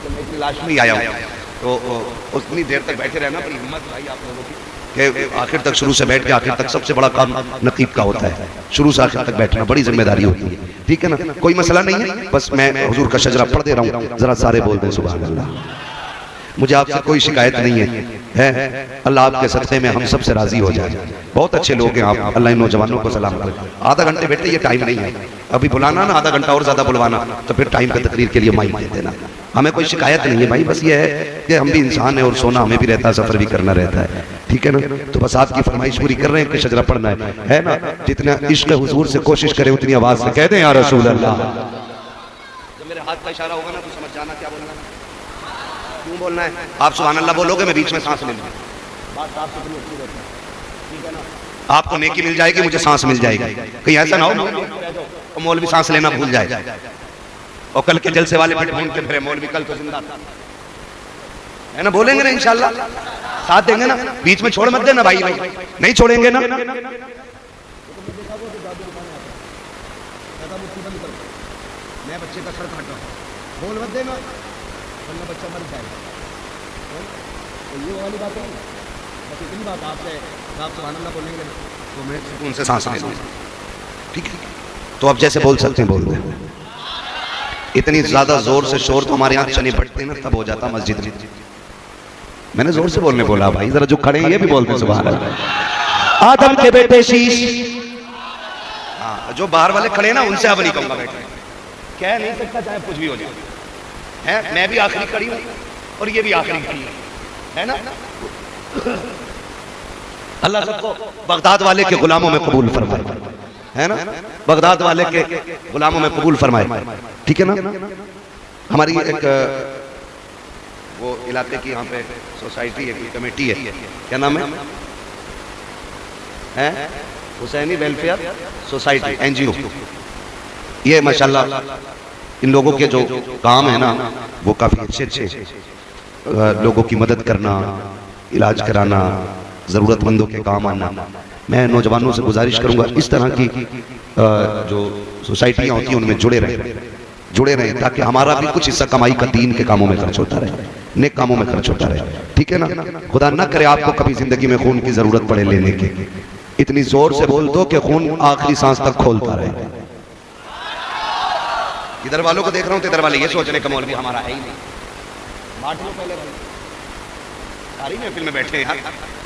मैं इतनी लाश में ही आया हूँ, तो उतनी देर तक बैठे रहना, बड़ी हिम्मत भाई आप लोगों की कि आखिर तक, शुरू से बैठ के आखिर तक। सबसे बड़ा काम नकीब का होता है, शुरू से आखिर तक बैठना बड़ी जिम्मेदारी होती है। ठीक है ना? कोई मसला नहीं है, बस मैं हुजूर का शजरा पढ़ दे रहा हूँ, जरा सारे बोल दें सुभान अल्लाह। मुझे आपसे कोई शिकायत नहीं है, अल्लाह आपके सदक़े में हम सब से राजी हो जाए। बहुत अच्छे लोग हैं आप, अल्लाह इन नौजवानों को सलाम करें। आधा घंटे बैठते, ये टाइम नहीं है, अभी बुलाना ना आधा घंटा और ज्यादा बुलवाना, तो फिर टाइम की तकरीर के लिए माइक दे देना। हमें कोई शिकायत नहीं है भाई, बस ये है कि हम भी इंसान है और सोना हमें भी रहता है, सफर भी करना रहता है। ठीक है ना? तो बस आपकी फरमाइश पूरी कर रहे हैं कि शजरा पढ़ना है ना? जितना इश्क़ हुजूर से कोशिश करें उतनी आवाज से कह दें या रसूल अल्लाह। जब मेरे हाथ का इशारा होगा ना तो समझ जाना क्या बोलना है, क्यों बोलना है। आप सुभान अल्लाह बोलोगे, मैं बीच में सांस ले लूंगा, बात साफ सुथरी होती रहती है। ठीक है ना? आपको नेकी मिल जाएगी, मुझे सांस मिल जाएगी। कहीं ऐसा ना हो तो मौलवी सांस लेना भूल जाए और कल के जलसे वाले फिर ढूंढते फिरे मौलवी कल तो जिंदा था, है ना? बोलेंगे ना इंशाल्लाह, साथ देंगे ना, बीच में छोड़ मत देना भाई, नहीं छोड़ेंगे ना। मैं बच्चे का सर काट रहा हूं, बोल मत देना वरना बच्चा मर जाएगा। तो ये वाली बात है, बस इतनी बात आपसे, आप सुभान अल्लाह बोलेंगे तो मैं सुकून से सांस ले लूंगा। ठीक है? तो अब जैसे बोल सकते हैं बोल दें। इतनी ज्यादा जोर से शोर तो हमारे यहाँ चने बढ़ते ना तब हो जाता मस्जिद में। मैंने जोर से बोलने बोला भाई, जरा जो खड़े हैं ये भी बोलते हैं सुभान अल्लाह। आदम के बेटे शीश, हाँ, जो बाहर वाले खड़े ना उनसे अब नहीं कहूंगा बैठे, कह नहीं सकता चाहे कुछ भी हो जाए, है? मैं भी आखिरी खड़ी हूँ और ये भी आखिरी खड़ी है ना? अल्लाह सबको बगदाद वाले के गुलामों में कबूल फरमाए, है ना? बगदाद वाले के गुलामों में कबूल फरमाए। ठीक है ना? हमारी एक वो इलाके की यहाँ पे सोसाइटी है, कमेटी है, क्या नाम है? Husaini welfare society, NGO। ये माशाल्लाह इन लोगों के जो काम है ना वो काफी अच्छे लोगों की मदद करना, इलाज कराना, जरूरतमंदों के काम आना। मैं नौजवानों से गुजारिश करूंगा इस तरह की जो सोसाइटियाँ होती हैं उनमें जुड़े रहें। जुड़े रहें ताकि हमारा भी कुछ हिस्सा कमाई का दीन के कामों में खर्च होता रहे, नेक कामों में खर्च होता रहे, ठीक है ना। खुदा ना करे आपको कभी जिंदगी में खून की जरूरत पड़े लेने की, इतनी जोर से बोल दो कि खून आखिरी सांस तक खोलता रहे। इधर वालों को देख रहा हूं तो इधर वाले ये सोच रहे कमौल भी हमारा है ही नहीं, बांट लो पहले सारी महफिल में बैठे हैं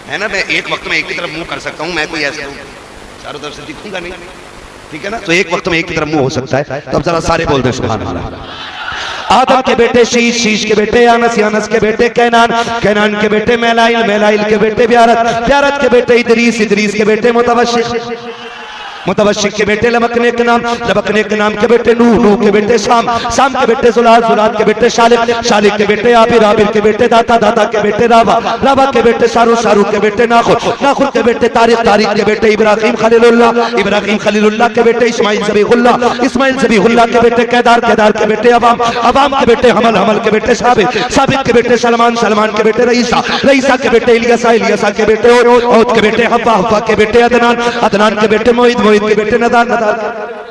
है ना। मैं एक वक्त में एक की तरफ मुंह कर सकता हूं, मैं कोई ऐसे चारों तरफ से दिखूंगा नहीं, ठीक है ना। तो एक वक्त में एक की तरफ मुंह हो सकता है, तो अब जरा सारे बोल दें सुभान अल्लाह। आदम के बेटे शीश, शीश के बेटे यानस, यानस के बेटे कैनान, कैनान के बेटे मैलाइल, मैलाइल के बेटे ब्यारत, ब्यारत के बेटे इदरीस, इदरीस के बेटे मुतवशिक, मुतवशिक के बेटे लबकने के नाम, लबकने के नाम के बेटे नूह, नूह के बेटे शाम, शाम के बेटे जुलाल, जुलाल के बेटे शालिक, शालिक के बेटे आबिर, आबिर के बेटे दाता, दाता के बेटे रावा, रावा के बेटे शारू, शारू के बेटे नाखुर, नाखुर के बेटे तारिक, तारिक के बेटे इब्राहिम खलीलुल्लाह, इब्राहिम खलीलुल्लाह के बेटे इस्माइल ज़बीहुल्लाह, इस्माइल ज़बीहुल्लाह के बेटे केदार, केदार के बेटे अवाम, अवाम के बेटे हमल, हमल के बेटे साबित, साबित के बेटे सलमान, सलमान के बेटे रईसा, रईसा के बेटे इलियासा, इलियासा के बेटे औद के बेटे हब्बा, हब्बा के बेटे अदनान, अदनान के बेटे मोहित, मोहित के बेटे नदार, नदार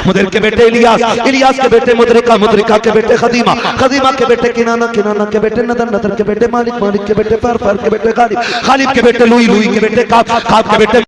मुदर के बेटे इलियास, इलियास के बेटे मुदरिका, मुदरिका के बेटे खदीमा, खदीमा के बेटे किनाना, किनाना के बेटे नदर, नदर के बेटे मालिक, मालिक के बेटे पर के बेटे खालिद, खालिद के बेटे लुई, लुई के बेटे काब, काब के बेटे